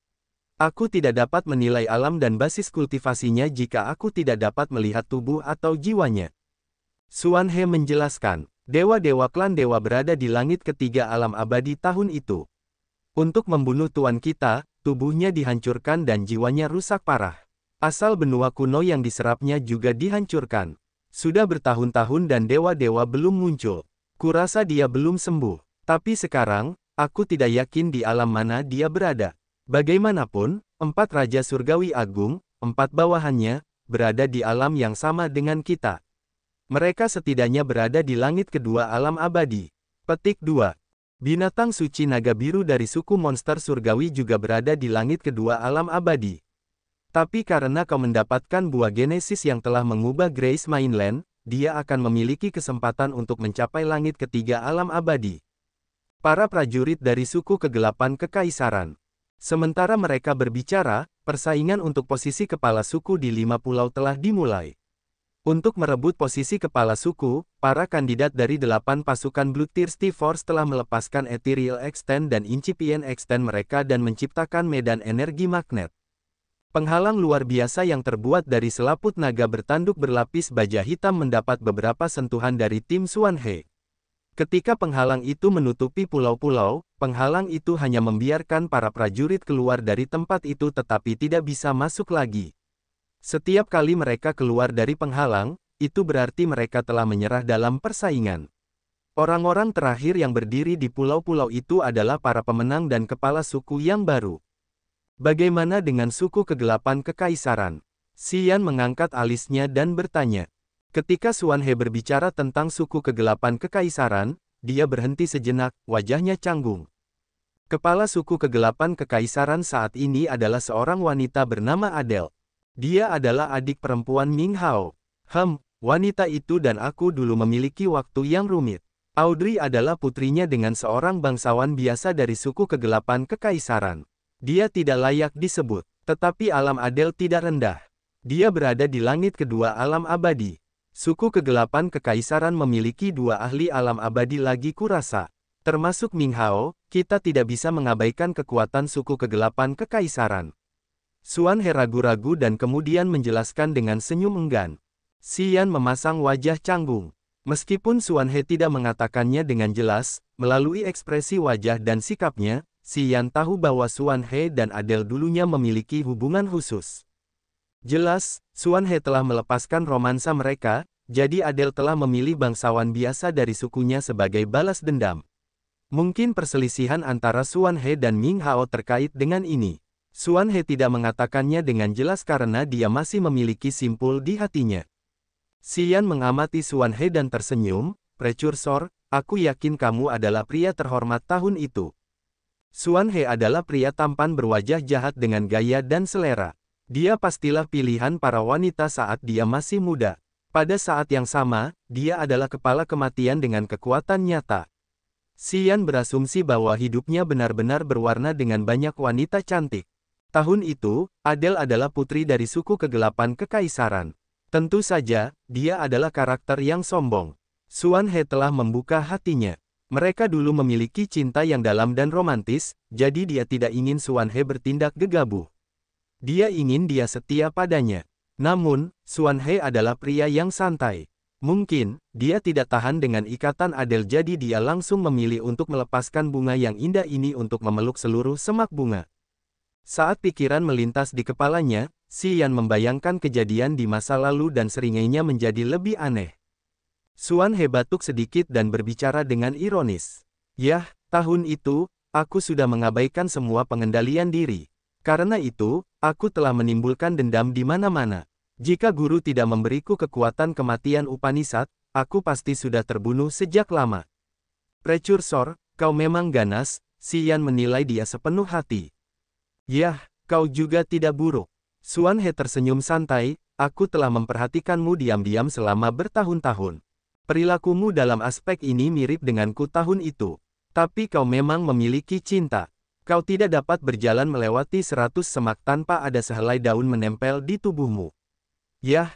Aku tidak dapat menilai alam dan basis kultivasinya jika aku tidak dapat melihat tubuh atau jiwanya. Xuan He menjelaskan, dewa-dewa klan dewa berada di langit ketiga alam abadi tahun itu. Untuk membunuh tuan kita, tubuhnya dihancurkan dan jiwanya rusak parah. Asal benua kuno yang diserapnya juga dihancurkan. Sudah bertahun-tahun dan dewa-dewa belum muncul. Kurasa dia belum sembuh. Tapi sekarang, aku tidak yakin di alam mana dia berada. Bagaimanapun, 4 Raja Surgawi Agung, 4 bawahannya, berada di alam yang sama dengan kita. Mereka setidaknya berada di langit kedua alam abadi. Petik 2. Binatang suci naga biru dari suku monster surgawi juga berada di langit kedua alam abadi. Tapi karena kau mendapatkan buah Genesis yang telah mengubah Grace Mainland, dia akan memiliki kesempatan untuk mencapai langit ketiga alam abadi. Para prajurit dari suku kegelapan kekaisaran. Sementara mereka berbicara, persaingan untuk posisi kepala suku di 5 pulau telah dimulai. Untuk merebut posisi kepala suku, para kandidat dari 8 pasukan Bloodthirsty Force telah melepaskan Ethereal Extend dan Incipient Extend mereka dan menciptakan medan energi magnet. Penghalang luar biasa yang terbuat dari selaput naga bertanduk berlapis baja hitam mendapat beberapa sentuhan dari tim Xuan He. Ketika penghalang itu menutupi pulau-pulau, penghalang itu hanya membiarkan para prajurit keluar dari tempat itu tetapi tidak bisa masuk lagi. Setiap kali mereka keluar dari penghalang, itu berarti mereka telah menyerah dalam persaingan. Orang-orang terakhir yang berdiri di pulau-pulau itu adalah para pemenang dan kepala suku yang baru. Bagaimana dengan suku kegelapan kekaisaran? Xian mengangkat alisnya dan bertanya. Ketika Xuan He berbicara tentang suku kegelapan kekaisaran, dia berhenti sejenak, wajahnya canggung. Kepala suku kegelapan kekaisaran saat ini adalah seorang wanita bernama Adele. Dia adalah adik perempuan Ming Hao. Wanita itu dan aku dulu memiliki waktu yang rumit. Audrey adalah putrinya dengan seorang bangsawan biasa dari suku kegelapan kekaisaran. Dia tidak layak disebut, tetapi alam Adele tidak rendah. Dia berada di langit kedua alam abadi. Suku kegelapan kekaisaran memiliki 2 ahli alam abadi lagi kurasa. Termasuk Ming Hao, kita tidak bisa mengabaikan kekuatan suku kegelapan kekaisaran. Xuan He ragu-ragu dan kemudian menjelaskan dengan senyum enggan. Xian memasang wajah canggung. Meskipun Xuan He tidak mengatakannya dengan jelas, melalui ekspresi wajah dan sikapnya, Xian tahu bahwa Xuan He dan Adele dulunya memiliki hubungan khusus. Jelas, Xuan He telah melepaskan romansa mereka, jadi Adele telah memilih bangsawan biasa dari sukunya sebagai balas dendam. Mungkin perselisihan antara Xuan He dan Ming Hao terkait dengan ini. Xuan He tidak mengatakannya dengan jelas karena dia masih memiliki simpul di hatinya. Xian mengamati Xuan He dan tersenyum, "Precursor, aku yakin kamu adalah pria terhormat tahun itu." Xuan He adalah pria tampan berwajah jahat dengan gaya dan selera. Dia pastilah pilihan para wanita saat dia masih muda. Pada saat yang sama, dia adalah kepala kematian dengan kekuatan nyata. Xian berasumsi bahwa hidupnya benar-benar berwarna dengan banyak wanita cantik. Tahun itu, Adele adalah putri dari suku kegelapan kekaisaran. Tentu saja, dia adalah karakter yang sombong. Xuan He telah membuka hatinya. Mereka dulu memiliki cinta yang dalam dan romantis, jadi dia tidak ingin Xuan He bertindak gegabah. Dia ingin dia setia padanya. Namun, Xuan He adalah pria yang santai. Mungkin, dia tidak tahan dengan ikatan Adele jadi dia langsung memilih untuk melepaskan bunga yang indah ini untuk memeluk seluruh semak bunga. Saat pikiran melintas di kepalanya, Xian membayangkan kejadian di masa lalu dan seringainya menjadi lebih aneh. Xuan He batuk sedikit dan berbicara dengan ironis. "Yah, tahun itu, aku sudah mengabaikan semua pengendalian diri. Karena itu, aku telah menimbulkan dendam di mana-mana. Jika guru tidak memberiku kekuatan kematian Upanishad, aku pasti sudah terbunuh sejak lama." "Precursor, kau memang ganas," Xian menilai dia sepenuh hati. "Yah, kau juga tidak buruk." Xuan He tersenyum santai, "Aku telah memperhatikanmu diam-diam selama bertahun-tahun. Perilakumu dalam aspek ini mirip denganku tahun itu. Tapi kau memang memiliki cinta. Kau tidak dapat berjalan melewati 100 semak tanpa ada sehelai daun menempel di tubuhmu. Yah,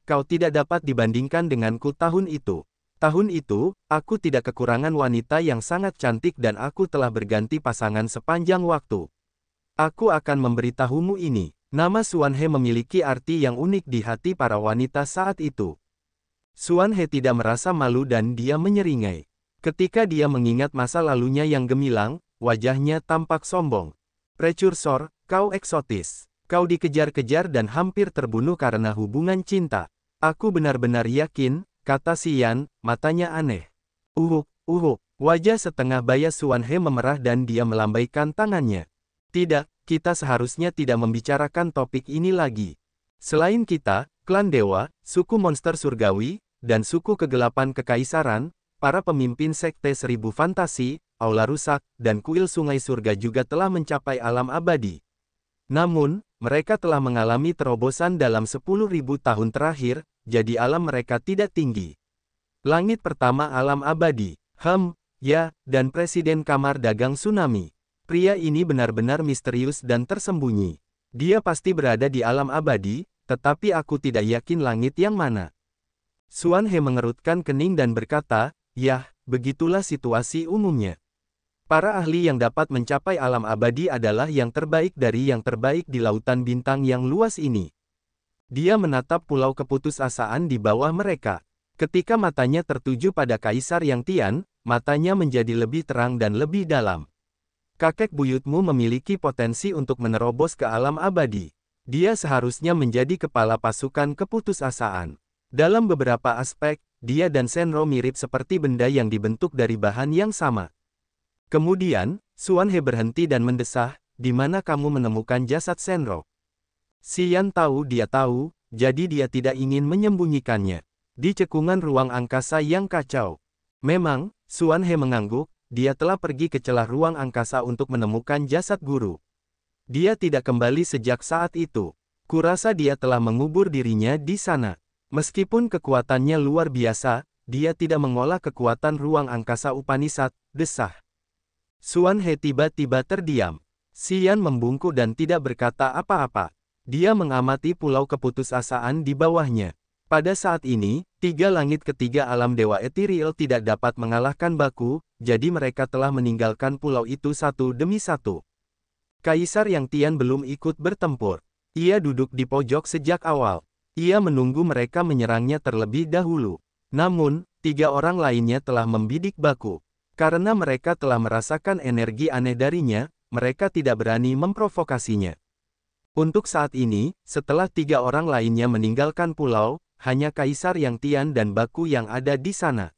kau tidak dapat dibandingkan denganku tahun itu. Tahun itu, aku tidak kekurangan wanita yang sangat cantik dan aku telah berganti pasangan sepanjang waktu. Aku akan memberitahumu ini." Nama Xuan He memiliki arti yang unik di hati para wanita saat itu. Xuan He tidak merasa malu dan dia menyeringai. Ketika dia mengingat masa lalunya yang gemilang, wajahnya tampak sombong. "Precursor, kau eksotis. Kau dikejar-kejar dan hampir terbunuh karena hubungan cinta." "Aku benar-benar yakin," kata Xian, matanya aneh. Wajah setengah baya Xuan He memerah dan dia melambaikan tangannya. "Tidak, kita seharusnya tidak membicarakan topik ini lagi. Selain kita, klan dewa, suku monster surgawi, dan suku kegelapan kekaisaran, para pemimpin sekte 1000 fantasi, aula rusak, dan kuil sungai surga juga telah mencapai alam abadi. Namun, mereka telah mengalami terobosan dalam 10.000 tahun terakhir, jadi alam mereka tidak tinggi. Langit pertama alam abadi. Ya, dan Presiden Kamar Dagang Tsunami. Pria ini benar-benar misterius dan tersembunyi. Dia pasti berada di alam abadi, tetapi aku tidak yakin langit yang mana. Xuan He mengerutkan kening dan berkata, "Yah, begitulah situasi umumnya. Para ahli yang dapat mencapai alam abadi adalah yang terbaik dari yang terbaik di lautan bintang yang luas ini." Dia menatap pulau keputusasaan di bawah mereka. Ketika matanya tertuju pada Kaisar Yang Tian, matanya menjadi lebih terang dan lebih dalam. Kakek buyutmu memiliki potensi untuk menerobos ke alam abadi. Dia seharusnya menjadi kepala pasukan keputusasaan. Dalam beberapa aspek, dia dan Shenrou mirip seperti benda yang dibentuk dari bahan yang sama. Kemudian, Xuan He berhenti dan mendesah, "Di mana kamu menemukan jasad Shenrou?" Xian tahu, jadi dia tidak ingin menyembunyikannya. Di cekungan ruang angkasa yang kacau. Memang, Xuan He mengangguk, dia telah pergi ke celah ruang angkasa untuk menemukan jasad guru. Dia tidak kembali sejak saat itu. Kurasa dia telah mengubur dirinya di sana. Meskipun kekuatannya luar biasa, dia tidak mengolah kekuatan ruang angkasa Upanishad, desah. Xuan He tiba-tiba terdiam. Xian membungkuk dan tidak berkata apa-apa. Dia mengamati pulau keputusasaan di bawahnya. Pada saat ini, tiga langit ketiga alam dewa etiril tidak dapat mengalahkan Baku, jadi mereka telah meninggalkan pulau itu satu demi satu. Kaisar Yang Tian belum ikut bertempur. Ia duduk di pojok sejak awal. Ia menunggu mereka menyerangnya terlebih dahulu. Namun, tiga orang lainnya telah membidik Baku. Karena mereka telah merasakan energi aneh darinya, mereka tidak berani memprovokasinya. Untuk saat ini, setelah tiga orang lainnya meninggalkan pulau, hanya Kaisar Yang Tian dan Baku yang ada di sana.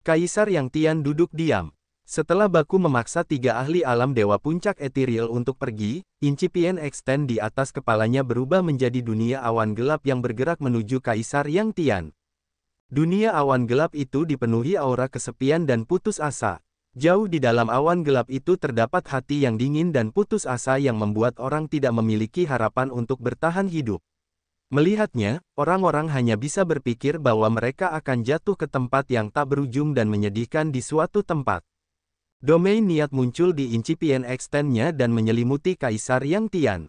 Kaisar Yang Tian duduk diam. Setelah Baku memaksa tiga ahli alam dewa puncak etiril untuk pergi, incipien extend di atas kepalanya berubah menjadi dunia awan gelap yang bergerak menuju Kaisar Yang Tian. Dunia awan gelap itu dipenuhi aura kesepian dan putus asa. Jauh di dalam awan gelap itu terdapat hati yang dingin dan putus asa yang membuat orang tidak memiliki harapan untuk bertahan hidup. Melihatnya, orang-orang hanya bisa berpikir bahwa mereka akan jatuh ke tempat yang tak berujung dan menyedihkan di suatu tempat. Domain niat muncul di incipien extend-nya dan menyelimuti Kaisar Yang Tian.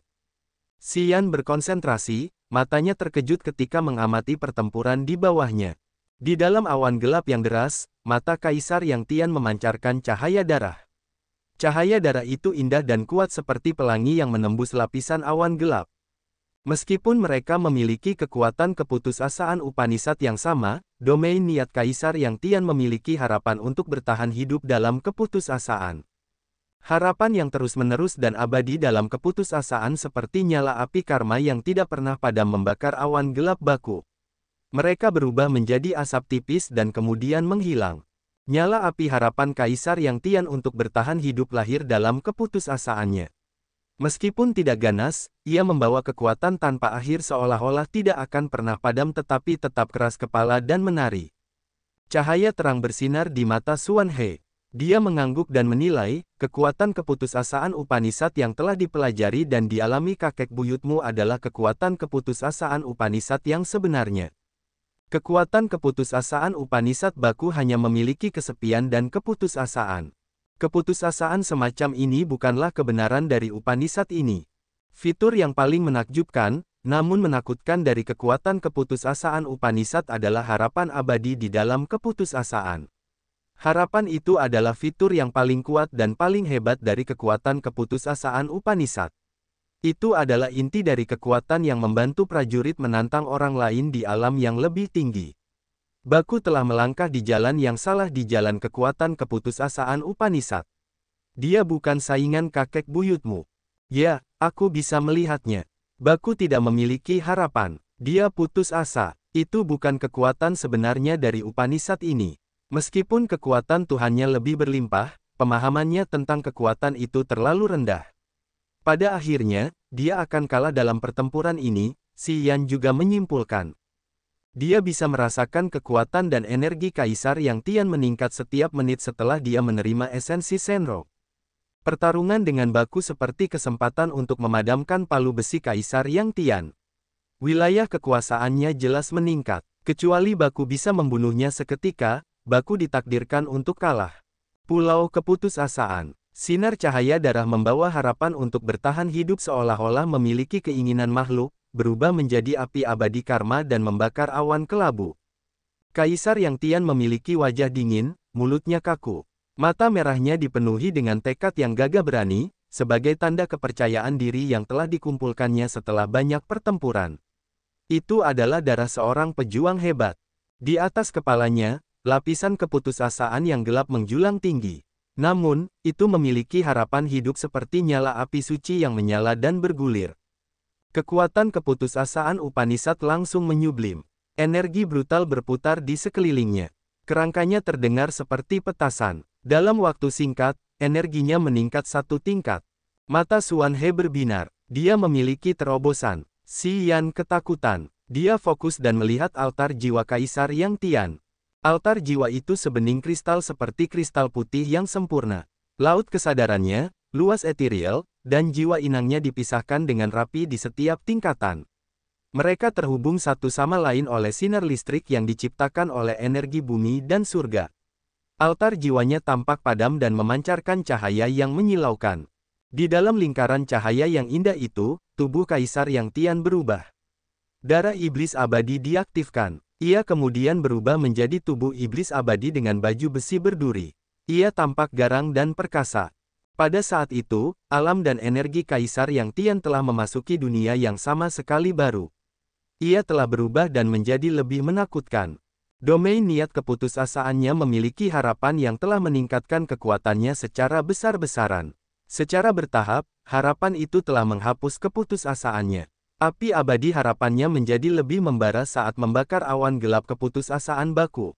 Xian berkonsentrasi, matanya terkejut ketika mengamati pertempuran di bawahnya. Di dalam awan gelap yang deras, mata Kaisar Yang Tian memancarkan cahaya darah. Cahaya darah itu indah dan kuat seperti pelangi yang menembus lapisan awan gelap. Meskipun mereka memiliki kekuatan keputusasaan Upanishad yang sama, domain niat Kaisar Yang Tian memiliki harapan untuk bertahan hidup dalam keputusasaan. Harapan yang terus-menerus dan abadi dalam keputusasaan seperti nyala api karma yang tidak pernah padam membakar awan gelap Baku. Mereka berubah menjadi asap tipis dan kemudian menghilang. Nyala api harapan Kaisar Yang Tian untuk bertahan hidup lahir dalam keputusasaannya. Meskipun tidak ganas, ia membawa kekuatan tanpa akhir seolah-olah tidak akan pernah padam tetapi tetap keras kepala dan menari. Cahaya terang bersinar di mata Xuan He. Dia mengangguk dan menilai, kekuatan keputusasaan Upanishad yang telah dipelajari dan dialami kakek buyutmu adalah kekuatan keputusasaan Upanishad yang sebenarnya. Kekuatan keputusasaan Upanishad Baku hanya memiliki kesepian dan keputusasaan. Keputusasaan semacam ini bukanlah kebenaran dari Upanishad ini. Fitur yang paling menakjubkan, namun menakutkan dari kekuatan keputusasaan Upanishad adalah harapan abadi di dalam keputusasaan. Harapan itu adalah fitur yang paling kuat dan paling hebat dari kekuatan keputusasaan Upanishad. Itu adalah inti dari kekuatan yang membantu prajurit menantang orang lain di alam yang lebih tinggi. Baku telah melangkah di jalan yang salah di jalan kekuatan keputusasaan Upanishad. Dia bukan saingan kakek buyutmu. Ya, aku bisa melihatnya. Baku tidak memiliki harapan. Dia putus asa. Itu bukan kekuatan sebenarnya dari Upanishad ini. Meskipun kekuatan Tuhannya lebih berlimpah, pemahamannya tentang kekuatan itu terlalu rendah. Pada akhirnya, dia akan kalah dalam pertempuran ini, Xian juga menyimpulkan. Dia bisa merasakan kekuatan dan energi Kaisar Yang Tian meningkat setiap menit setelah dia menerima esensi Shenrou. Pertarungan dengan baku seperti kesempatan untuk memadamkan palu besi Kaisar Yang Tian. Wilayah kekuasaannya jelas meningkat. Kecuali baku bisa membunuhnya seketika, baku ditakdirkan untuk kalah. Pulau Keputusasaan. Sinar cahaya darah membawa harapan untuk bertahan hidup seolah-olah memiliki keinginan makhluk, berubah menjadi api abadi karma dan membakar awan kelabu. Kaisar Yang Tian memiliki wajah dingin, mulutnya kaku. Mata merahnya dipenuhi dengan tekad yang gagah berani, sebagai tanda kepercayaan diri yang telah dikumpulkannya setelah banyak pertempuran. Itu adalah darah seorang pejuang hebat. Di atas kepalanya, lapisan keputusasaan yang gelap menjulang tinggi. Namun, itu memiliki harapan hidup seperti nyala api suci yang menyala dan bergulir. Kekuatan keputusasaan Upanishad langsung menyublim. Energi brutal berputar di sekelilingnya. Kerangkanya terdengar seperti petasan. Dalam waktu singkat, energinya meningkat satu tingkat. Mata Xuan He berbinar. Dia memiliki terobosan. Xi Yan ketakutan. Dia fokus dan melihat altar jiwa Kaisar Yang Tian. Altar jiwa itu sebening kristal seperti kristal putih yang sempurna. Laut kesadarannya, luas ethereal, dan jiwa inangnya dipisahkan dengan rapi di setiap tingkatan. Mereka terhubung satu sama lain oleh sinar listrik yang diciptakan oleh energi bumi dan surga. Altar jiwanya tampak padam dan memancarkan cahaya yang menyilaukan. Di dalam lingkaran cahaya yang indah itu, tubuh Kaisar Yang Tian berubah. Darah iblis abadi diaktifkan. Ia kemudian berubah menjadi tubuh iblis abadi dengan baju besi berduri. Ia tampak garang dan perkasa. Pada saat itu, alam dan energi Kaisar Yang Tian telah memasuki dunia yang sama sekali baru. Ia telah berubah dan menjadi lebih menakutkan. Domain niat keputusasaannya memiliki harapan yang telah meningkatkan kekuatannya secara besar-besaran. Secara bertahap, harapan itu telah menghapus keputusasaannya. Api abadi harapannya menjadi lebih membara saat membakar awan gelap keputusasaan baku.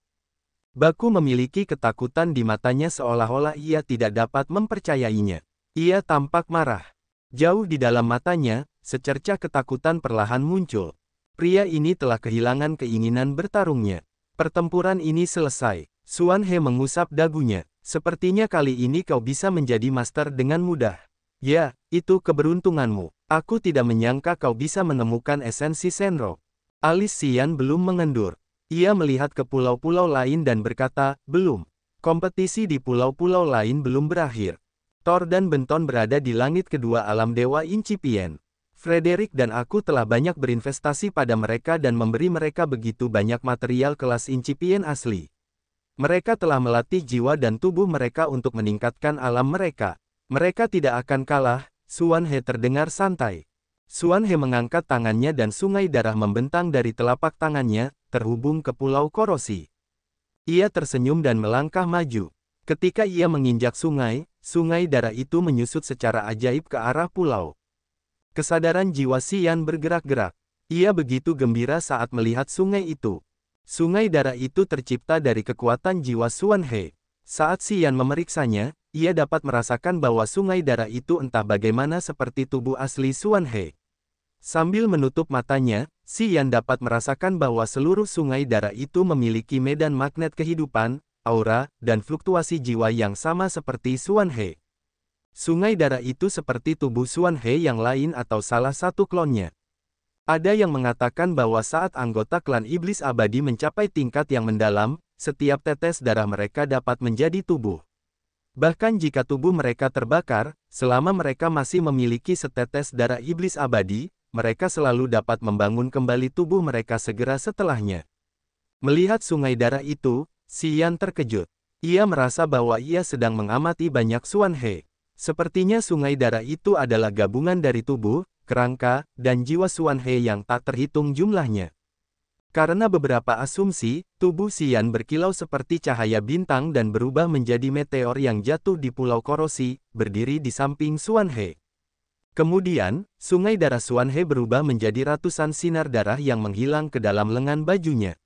Baku memiliki ketakutan di matanya seolah-olah ia tidak dapat mempercayainya. Ia tampak marah. Jauh di dalam matanya, secercah ketakutan perlahan muncul. Pria ini telah kehilangan keinginan bertarungnya. Pertempuran ini selesai. Xuan He mengusap dagunya. Sepertinya kali ini kau bisa menjadi master dengan mudah. Ya, itu keberuntunganmu. Aku tidak menyangka kau bisa menemukan esensi Shenrong. Alis Xian belum mengendur. Ia melihat ke pulau-pulau lain dan berkata, belum. Kompetisi di pulau-pulau lain belum berakhir. Thor dan Benton berada di langit kedua alam dewa incipien. Frederick dan aku telah banyak berinvestasi pada mereka dan memberi mereka begitu banyak material kelas incipien asli. Mereka telah melatih jiwa dan tubuh mereka untuk meningkatkan alam mereka. Mereka tidak akan kalah. Xuan He terdengar santai. Xuan He mengangkat tangannya dan sungai darah membentang dari telapak tangannya, terhubung ke Pulau Korosi. Ia tersenyum dan melangkah maju. Ketika ia menginjak sungai, sungai darah itu menyusut secara ajaib ke arah pulau. Kesadaran jiwa Xian bergerak-gerak. Ia begitu gembira saat melihat sungai itu. Sungai darah itu tercipta dari kekuatan jiwa Xuan He. Saat Xian memeriksanya, ia dapat merasakan bahwa sungai darah itu entah bagaimana seperti tubuh asli Xuan He. Sambil menutup matanya, Xian dapat merasakan bahwa seluruh sungai darah itu memiliki medan magnet kehidupan, aura, dan fluktuasi jiwa yang sama seperti Xuan He. Sungai darah itu seperti tubuh Xuan He yang lain atau salah satu klonnya. Ada yang mengatakan bahwa saat anggota klan iblis abadi mencapai tingkat yang mendalam, setiap tetes darah mereka dapat menjadi tubuh. Bahkan jika tubuh mereka terbakar, selama mereka masih memiliki setetes darah iblis abadi, mereka selalu dapat membangun kembali tubuh mereka segera setelahnya. Melihat sungai darah itu, Xian terkejut. Ia merasa bahwa ia sedang mengamati banyak Xuan He. Sepertinya sungai darah itu adalah gabungan dari tubuh, kerangka, dan jiwa Xuan He yang tak terhitung jumlahnya. Karena beberapa asumsi, tubuh Xian berkilau seperti cahaya bintang dan berubah menjadi meteor yang jatuh di Pulau Korosi, berdiri di samping Xuan He. Kemudian, sungai darah Xuan He berubah menjadi ratusan sinar darah yang menghilang ke dalam lengan bajunya.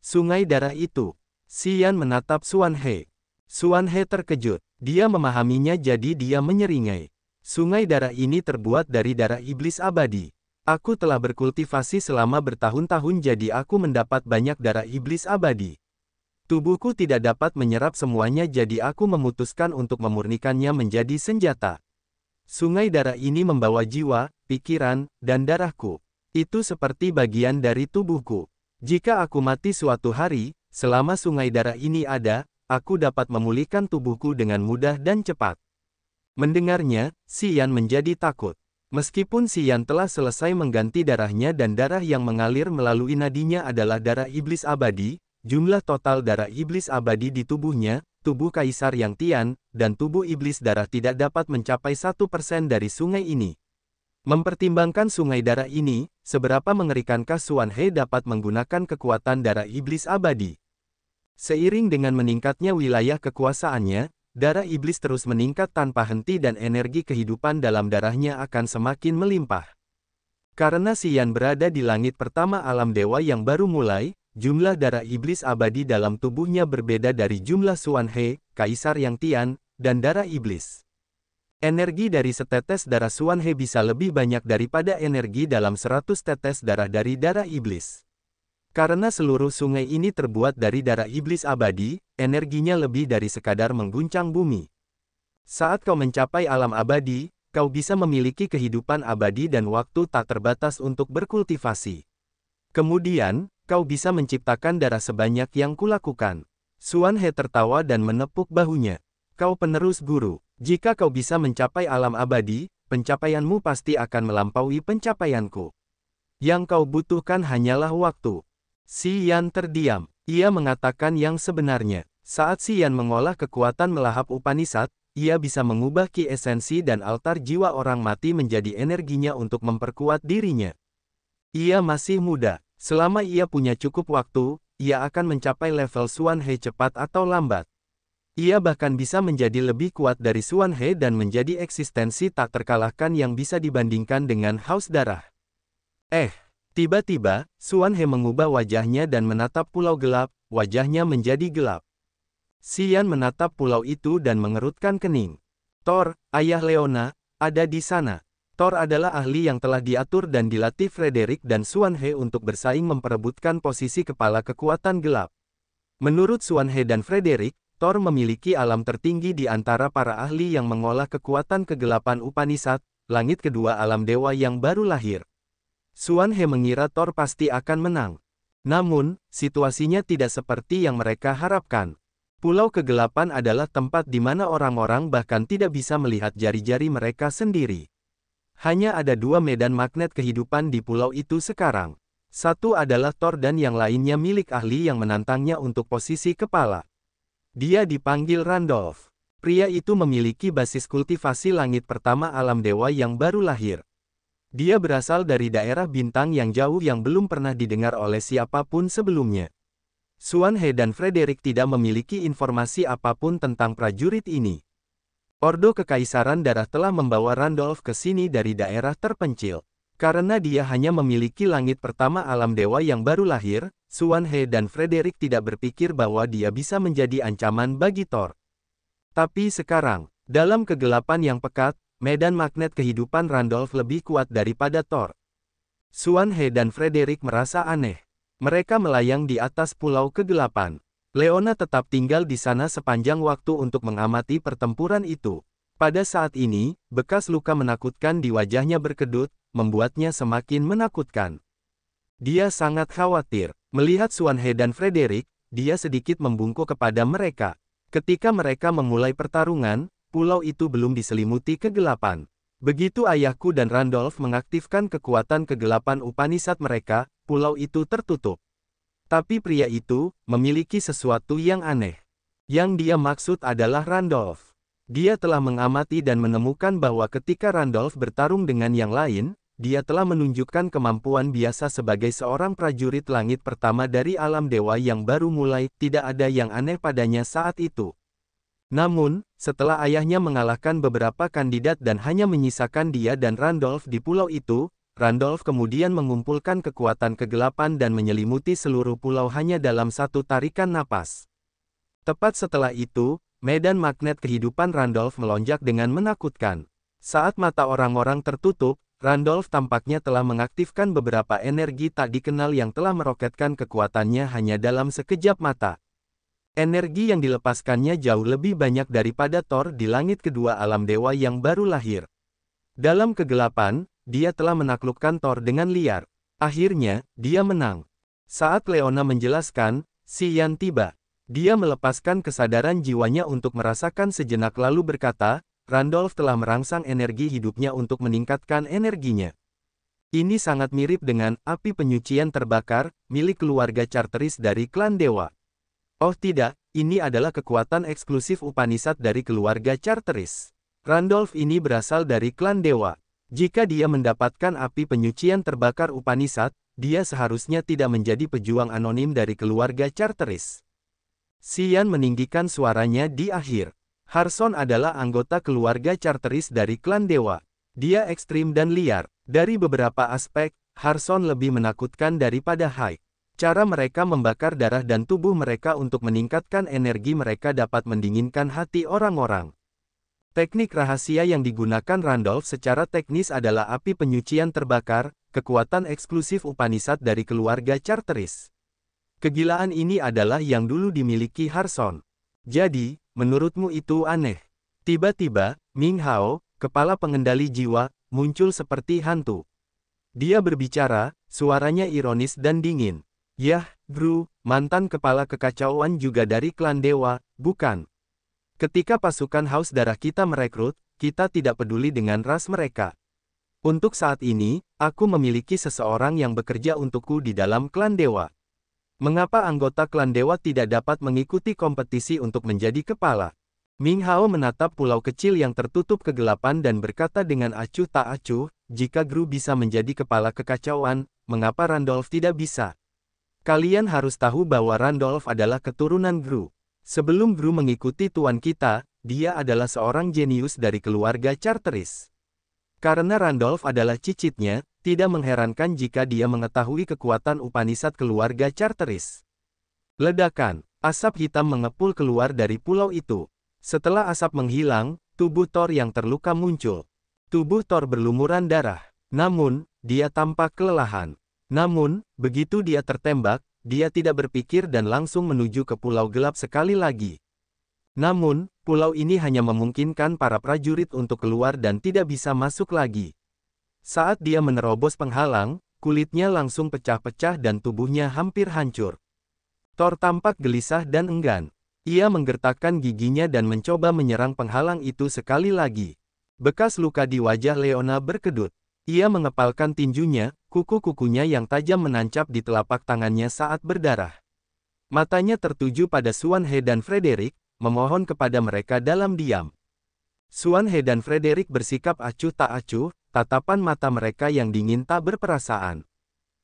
Sungai darah itu. Xian menatap Xuan He. Xuan He terkejut. Dia memahaminya jadi dia menyeringai. Sungai darah ini terbuat dari darah iblis abadi. Aku telah berkultivasi selama bertahun-tahun jadi aku mendapat banyak darah iblis abadi. Tubuhku tidak dapat menyerap semuanya jadi aku memutuskan untuk memurnikannya menjadi senjata. Sungai darah ini membawa jiwa, pikiran, dan darahku. Itu seperti bagian dari tubuhku. Jika aku mati suatu hari, selama sungai darah ini ada, aku dapat memulihkan tubuhku dengan mudah dan cepat. Mendengarnya, Xian menjadi takut. Meskipun Xian telah selesai mengganti darahnya dan darah yang mengalir melalui nadinya adalah darah iblis abadi, jumlah total darah iblis abadi di tubuhnya, tubuh Kaisar Yang Tian, dan tubuh iblis darah tidak dapat mencapai 1% dari sungai ini. Mempertimbangkan sungai darah ini, seberapa mengerikankah Xuan He dapat menggunakan kekuatan darah iblis abadi? Seiring dengan meningkatnya wilayah kekuasaannya, darah iblis terus meningkat tanpa henti dan energi kehidupan dalam darahnya akan semakin melimpah. Karena Xian berada di langit pertama alam dewa yang baru mulai, jumlah darah iblis abadi dalam tubuhnya berbeda dari jumlah Xuan He, Kaisar Yang Tian, dan darah iblis. Energi dari setetes darah Xuan He bisa lebih banyak daripada energi dalam 100 tetes darah dari darah iblis. Karena seluruh sungai ini terbuat dari darah iblis abadi, energinya lebih dari sekadar mengguncang bumi. Saat kau mencapai alam abadi, kau bisa memiliki kehidupan abadi dan waktu tak terbatas untuk berkultivasi. Kemudian, kau bisa menciptakan darah sebanyak yang kulakukan. Xuan He tertawa dan menepuk bahunya. Kau penerus guru. Jika kau bisa mencapai alam abadi, pencapaianmu pasti akan melampaui pencapaianku. Yang kau butuhkan hanyalah waktu. Xian terdiam. Ia mengatakan yang sebenarnya. Saat Xian mengolah kekuatan melahap Upanishad, ia bisa mengubah ki esensi dan altar jiwa orang mati menjadi energinya untuk memperkuat dirinya. Ia masih muda. Selama ia punya cukup waktu, ia akan mencapai level Xuan He cepat atau lambat. Ia bahkan bisa menjadi lebih kuat dari Xuan He dan menjadi eksistensi tak terkalahkan yang bisa dibandingkan dengan haus darah. Tiba-tiba, Xuan He mengubah wajahnya dan menatap pulau gelap, wajahnya menjadi gelap. Xian menatap pulau itu dan mengerutkan kening. Thor, ayah Leona, ada di sana. Thor adalah ahli yang telah diatur dan dilatih Frederick dan Xuan He untuk bersaing memperebutkan posisi kepala kekuatan gelap. Menurut Xuan He dan Frederick, Thor memiliki alam tertinggi di antara para ahli yang mengolah kekuatan kegelapan Upanishad, langit kedua alam dewa yang baru lahir. Xuan He mengira Thor pasti akan menang. Namun, situasinya tidak seperti yang mereka harapkan. Pulau Kegelapan adalah tempat di mana orang-orang bahkan tidak bisa melihat jari-jari mereka sendiri. Hanya ada dua medan magnet kehidupan di pulau itu sekarang. Satu adalah Thor dan yang lainnya milik ahli yang menantangnya untuk posisi kepala. Dia dipanggil Randolph. Pria itu memiliki basis kultivasi langit pertama alam dewa yang baru lahir. Dia berasal dari daerah bintang yang jauh yang belum pernah didengar oleh siapapun sebelumnya. Xuan He dan Frederick tidak memiliki informasi apapun tentang prajurit ini. Ordo Kekaisaran Darah telah membawa Randolph ke sini dari daerah terpencil. Karena dia hanya memiliki langit pertama alam dewa yang baru lahir, Xuan He dan Frederick tidak berpikir bahwa dia bisa menjadi ancaman bagi Thor. Tapi sekarang, dalam kegelapan yang pekat, medan magnet kehidupan Randolph lebih kuat daripada Thor. Xuan He dan Frederick merasa aneh. Mereka melayang di atas pulau kegelapan. Leona tetap tinggal di sana sepanjang waktu untuk mengamati pertempuran itu. Pada saat ini, bekas luka menakutkan di wajahnya berkedut, membuatnya semakin menakutkan. Dia sangat khawatir. Melihat Xuan He dan Frederick, dia sedikit membungkuk kepada mereka. Ketika mereka memulai pertarungan, pulau itu belum diselimuti kegelapan. Begitu ayahku dan Randolph mengaktifkan kekuatan kegelapan Upanishad mereka, pulau itu tertutup. Tapi pria itu memiliki sesuatu yang aneh. Yang dia maksud adalah Randolph. Dia telah mengamati dan menemukan bahwa ketika Randolph bertarung dengan yang lain, dia telah menunjukkan kemampuan biasa sebagai seorang prajurit langit pertama dari alam dewa yang baru mulai, tidak ada yang aneh padanya saat itu. Namun, setelah ayahnya mengalahkan beberapa kandidat dan hanya menyisakan dia dan Randolph di pulau itu, Randolph kemudian mengumpulkan kekuatan kegelapan dan menyelimuti seluruh pulau hanya dalam satu tarikan napas. Tepat setelah itu, medan magnet kehidupan Randolph melonjak dengan menakutkan. Saat mata orang-orang tertutup, Randolph tampaknya telah mengaktifkan beberapa energi tak dikenal yang telah meroketkan kekuatannya hanya dalam sekejap mata. Energi yang dilepaskannya jauh lebih banyak daripada Thor di langit kedua alam dewa yang baru lahir. Dalam kegelapan, dia telah menaklukkan Thor dengan liar. Akhirnya, dia menang. Saat Leona menjelaskan, Xian tiba. Dia melepaskan kesadaran jiwanya untuk merasakan sejenak lalu berkata, Randolph telah merangsang energi hidupnya untuk meningkatkan energinya. Ini sangat mirip dengan api penyucian terbakar, milik keluarga Charteris dari klan dewa. Oh tidak, ini adalah kekuatan eksklusif Upanishad dari keluarga Charteris. Randolph ini berasal dari klan dewa. Jika dia mendapatkan api penyucian terbakar Upanishad, dia seharusnya tidak menjadi pejuang anonim dari keluarga Charteris. Xian meninggikan suaranya di akhir. Harson adalah anggota keluarga Charteris dari klan dewa. Dia ekstrim dan liar. Dari beberapa aspek, Harson lebih menakutkan daripada Hyde. Cara mereka membakar darah dan tubuh mereka untuk meningkatkan energi mereka dapat mendinginkan hati orang-orang. Teknik rahasia yang digunakan Randolph secara teknis adalah api penyucian terbakar, kekuatan eksklusif Upanishad dari keluarga Charteris. Kegilaan ini adalah yang dulu dimiliki Harson. Jadi, menurutmu itu aneh? Tiba-tiba, Ming Hao, kepala pengendali jiwa, muncul seperti hantu. Dia berbicara, suaranya ironis dan dingin. Yah, Gru, mantan kepala kekacauan juga dari klan dewa, bukan? Ketika pasukan Haus Darah kita merekrut, kita tidak peduli dengan ras mereka. Untuk saat ini, aku memiliki seseorang yang bekerja untukku di dalam klan dewa. Mengapa anggota klan dewa tidak dapat mengikuti kompetisi untuk menjadi kepala? Ming Hao menatap pulau kecil yang tertutup kegelapan dan berkata dengan acuh tak acuh, jika Gru bisa menjadi kepala kekacauan, mengapa Randolph tidak bisa? Kalian harus tahu bahwa Randolph adalah keturunan Gru. Sebelum Gru mengikuti tuan kita, dia adalah seorang jenius dari keluarga Charteris. Karena Randolph adalah cicitnya, tidak mengherankan jika dia mengetahui kekuatan Upanishad keluarga Charteris. Ledakan, asap hitam mengepul keluar dari pulau itu. Setelah asap menghilang, tubuh Thor yang terluka muncul. Tubuh Thor berlumuran darah. Namun, dia tampak kelelahan. Namun, begitu dia tertembak, dia tidak berpikir dan langsung menuju ke pulau gelap sekali lagi. Namun, pulau ini hanya memungkinkan para prajurit untuk keluar dan tidak bisa masuk lagi. Saat dia menerobos penghalang, kulitnya langsung pecah-pecah dan tubuhnya hampir hancur. Thor tampak gelisah dan enggan. Ia menggertakkan giginya dan mencoba menyerang penghalang itu sekali lagi. Bekas luka di wajah Leona berkedut. Ia mengepalkan tinjunya, kuku-kukunya yang tajam menancap di telapak tangannya saat berdarah. Matanya tertuju pada Suan He dan Frederick, memohon kepada mereka dalam diam. Suan He dan Frederick bersikap acuh tak acuh, tatapan mata mereka yang dingin tak berperasaan.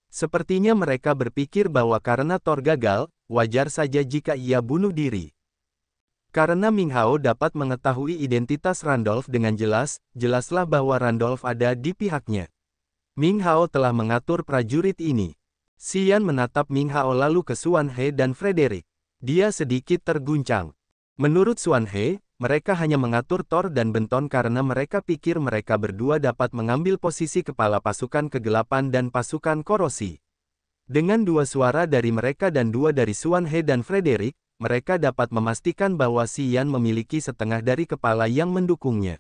Sepertinya mereka berpikir bahwa karena Thor gagal, wajar saja jika ia bunuh diri. Karena Ming Hao dapat mengetahui identitas Randolph dengan jelas, jelaslah bahwa Randolph ada di pihaknya. Ming Hao telah mengatur prajurit ini. Xian menatap Ming Hao lalu ke Suan He dan Frederick. Dia sedikit terguncang. Menurut Suan He, mereka hanya mengatur Thor dan Benton karena mereka pikir mereka berdua dapat mengambil posisi kepala pasukan kegelapan dan pasukan korosi. Dengan dua suara dari mereka dan dua dari Suan He dan Frederick, mereka dapat memastikan bahwa Xian memiliki setengah dari kepala yang mendukungnya.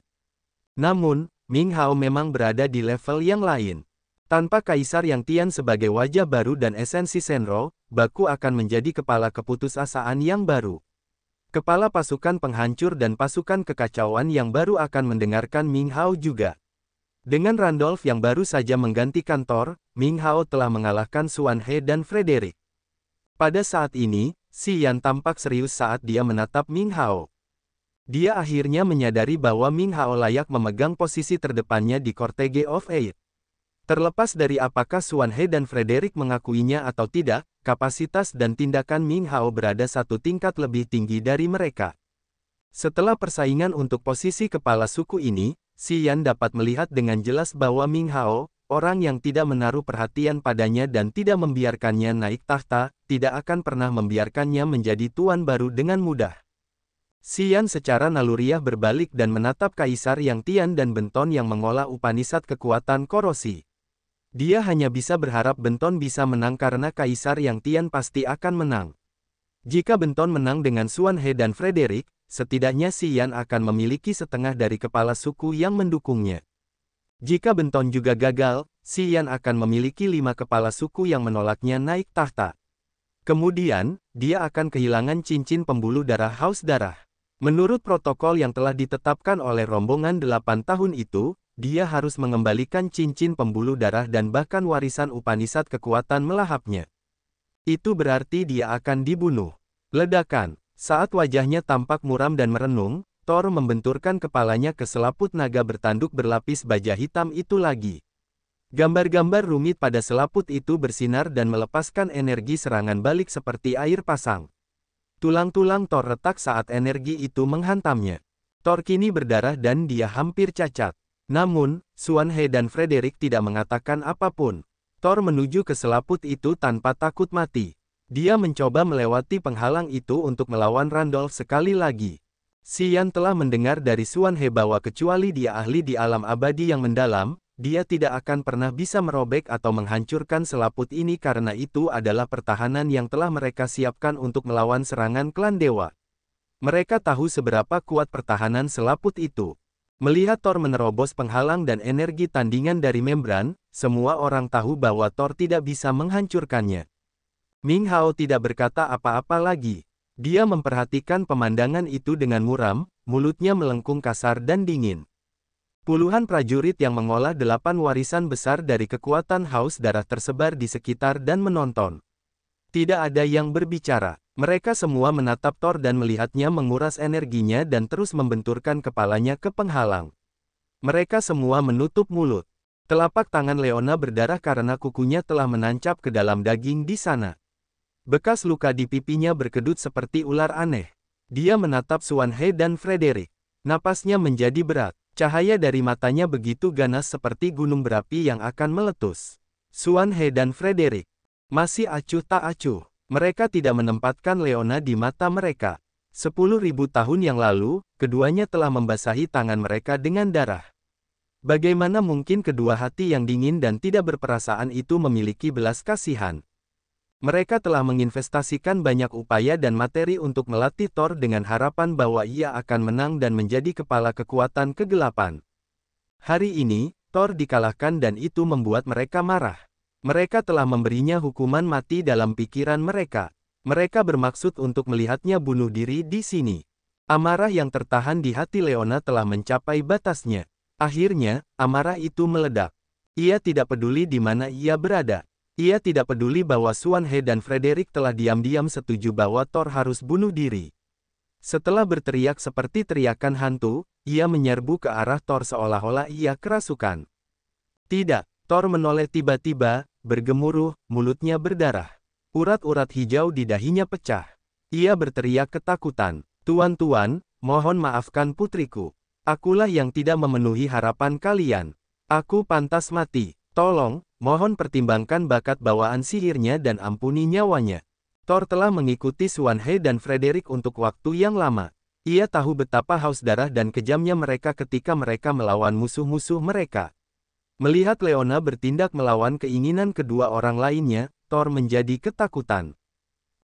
Namun, Ming Hao memang berada di level yang lain. Tanpa Kaisar Yang Tian sebagai wajah baru dan esensi Shenrou, Baku akan menjadi kepala keputusasaan yang baru. Kepala pasukan penghancur dan pasukan kekacauan yang baru akan mendengarkan Ming Hao juga. Dengan Randolph yang baru saja menggantikan Thor, Ming Hao telah mengalahkan Suan He dan Frederick. Pada saat ini, Xian tampak serius saat dia menatap Ming Hao. Dia akhirnya menyadari bahwa Ming Hao layak memegang posisi terdepannya di Cortege of Eight. Terlepas dari apakah Suan He dan Frederick mengakuinya atau tidak, kapasitas dan tindakan Ming Hao berada satu tingkat lebih tinggi dari mereka. Setelah persaingan untuk posisi kepala suku ini, Xian dapat melihat dengan jelas bahwa Ming Hao, orang yang tidak menaruh perhatian padanya dan tidak membiarkannya naik tahta, tidak akan pernah membiarkannya menjadi tuan baru dengan mudah. Xian secara naluriah berbalik dan menatap Kaisar Yang Tian dan Benton yang mengolah Upanishad kekuatan korosi. Dia hanya bisa berharap Benton bisa menang karena Kaisar Yang Tian pasti akan menang. Jika Benton menang dengan Xuan He dan Frederick, setidaknya Xian akan memiliki setengah dari kepala suku yang mendukungnya. Jika Benton juga gagal, Xian akan memiliki 5 kepala suku yang menolaknya naik tahta. Kemudian, dia akan kehilangan cincin pembuluh darah haus darah. Menurut protokol yang telah ditetapkan oleh rombongan 8 tahun itu, dia harus mengembalikan cincin pembuluh darah dan bahkan warisan Upanishad kekuatan melahapnya. Itu berarti dia akan dibunuh. Ledakan. Saat wajahnya tampak muram dan merenung, Thor membenturkan kepalanya ke selaput naga bertanduk berlapis baja hitam itu lagi. Gambar-gambar rumit pada selaput itu bersinar dan melepaskan energi serangan balik seperti air pasang. Tulang-tulang Thor retak saat energi itu menghantamnya. Thor kini berdarah dan dia hampir cacat. Namun, Xuan He dan Frederick tidak mengatakan apapun. Thor menuju ke selaput itu tanpa takut mati. Dia mencoba melewati penghalang itu untuk melawan Randolph sekali lagi. Xian telah mendengar dari Xuan He bahwa kecuali dia ahli di alam abadi yang mendalam, dia tidak akan pernah bisa merobek atau menghancurkan selaput ini karena itu adalah pertahanan yang telah mereka siapkan untuk melawan serangan klan dewa. Mereka tahu seberapa kuat pertahanan selaput itu. Melihat Thor menerobos penghalang dan energi tandingan dari membran, semua orang tahu bahwa Thor tidak bisa menghancurkannya. Ming Hao tidak berkata apa-apa lagi. Dia memperhatikan pemandangan itu dengan muram, mulutnya melengkung kasar dan dingin. Puluhan prajurit yang mengolah 8 warisan besar dari kekuatan haus darah tersebar di sekitar dan menonton. Tidak ada yang berbicara. Mereka semua menatap Thor dan melihatnya menguras energinya dan terus membenturkan kepalanya ke penghalang. Mereka semua menutup mulut. Telapak tangan Leona berdarah karena kukunya telah menancap ke dalam daging di sana. Bekas luka di pipinya berkedut seperti ular aneh. Dia menatap Xuan He dan Frederick. Napasnya menjadi berat. Cahaya dari matanya begitu ganas seperti gunung berapi yang akan meletus. Xuan He dan Frederick masih acuh tak acuh. Mereka tidak menempatkan Leona di mata mereka. 10.000 tahun yang lalu, keduanya telah membasahi tangan mereka dengan darah. Bagaimana mungkin kedua hati yang dingin dan tidak berperasaan itu memiliki belas kasihan? Mereka telah menginvestasikan banyak upaya dan materi untuk melatih Thor dengan harapan bahwa ia akan menang dan menjadi kepala kekuatan kegelapan. Hari ini, Thor dikalahkan dan itu membuat mereka marah. Mereka telah memberinya hukuman mati dalam pikiran mereka. Mereka bermaksud untuk melihatnya bunuh diri di sini. Amarah yang tertahan di hati Leona telah mencapai batasnya. Akhirnya, amarah itu meledak. Ia tidak peduli di mana ia berada. Ia tidak peduli bahwa Xuan He dan Frederick telah diam-diam setuju bahwa Thor harus bunuh diri. Setelah berteriak seperti teriakan hantu, ia menyerbu ke arah Thor seolah-olah ia kerasukan. Tidak. Thor menoleh tiba-tiba, bergemuruh, mulutnya berdarah. Urat-urat hijau di dahinya pecah. Ia berteriak ketakutan. Tuan-tuan, mohon maafkan putriku. Akulah yang tidak memenuhi harapan kalian. Aku pantas mati. Tolong, mohon pertimbangkan bakat bawaan sihirnya dan ampuni nyawanya. Thor telah mengikuti Xuan He dan Frederick untuk waktu yang lama. Ia tahu betapa haus darah dan kejamnya mereka ketika mereka melawan musuh-musuh mereka. Melihat Leona bertindak melawan keinginan kedua orang lainnya, Thor menjadi ketakutan.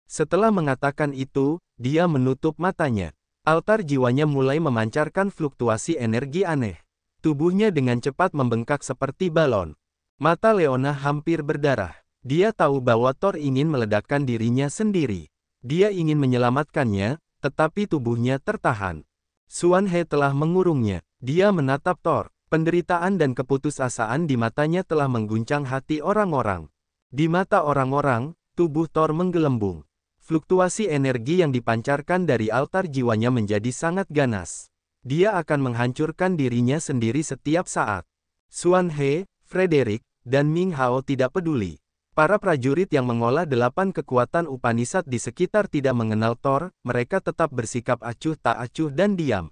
Setelah mengatakan itu, dia menutup matanya. Altar jiwanya mulai memancarkan fluktuasi energi aneh. Tubuhnya dengan cepat membengkak seperti balon. Mata Leona hampir berdarah. Dia tahu bahwa Thor ingin meledakkan dirinya sendiri. Dia ingin menyelamatkannya, tetapi tubuhnya tertahan. Xuan He telah mengurungnya. Dia menatap Thor. Penderitaan dan keputusasaan di matanya telah mengguncang hati orang-orang. Di mata orang-orang, tubuh Thor menggelembung. Fluktuasi energi yang dipancarkan dari altar jiwanya menjadi sangat ganas. Dia akan menghancurkan dirinya sendiri setiap saat. Xuan He, Frederick, dan Ming Hao tidak peduli. Para prajurit yang mengolah 8 kekuatan Upanishad di sekitar tidak mengenal Thor, mereka tetap bersikap acuh tak acuh dan diam.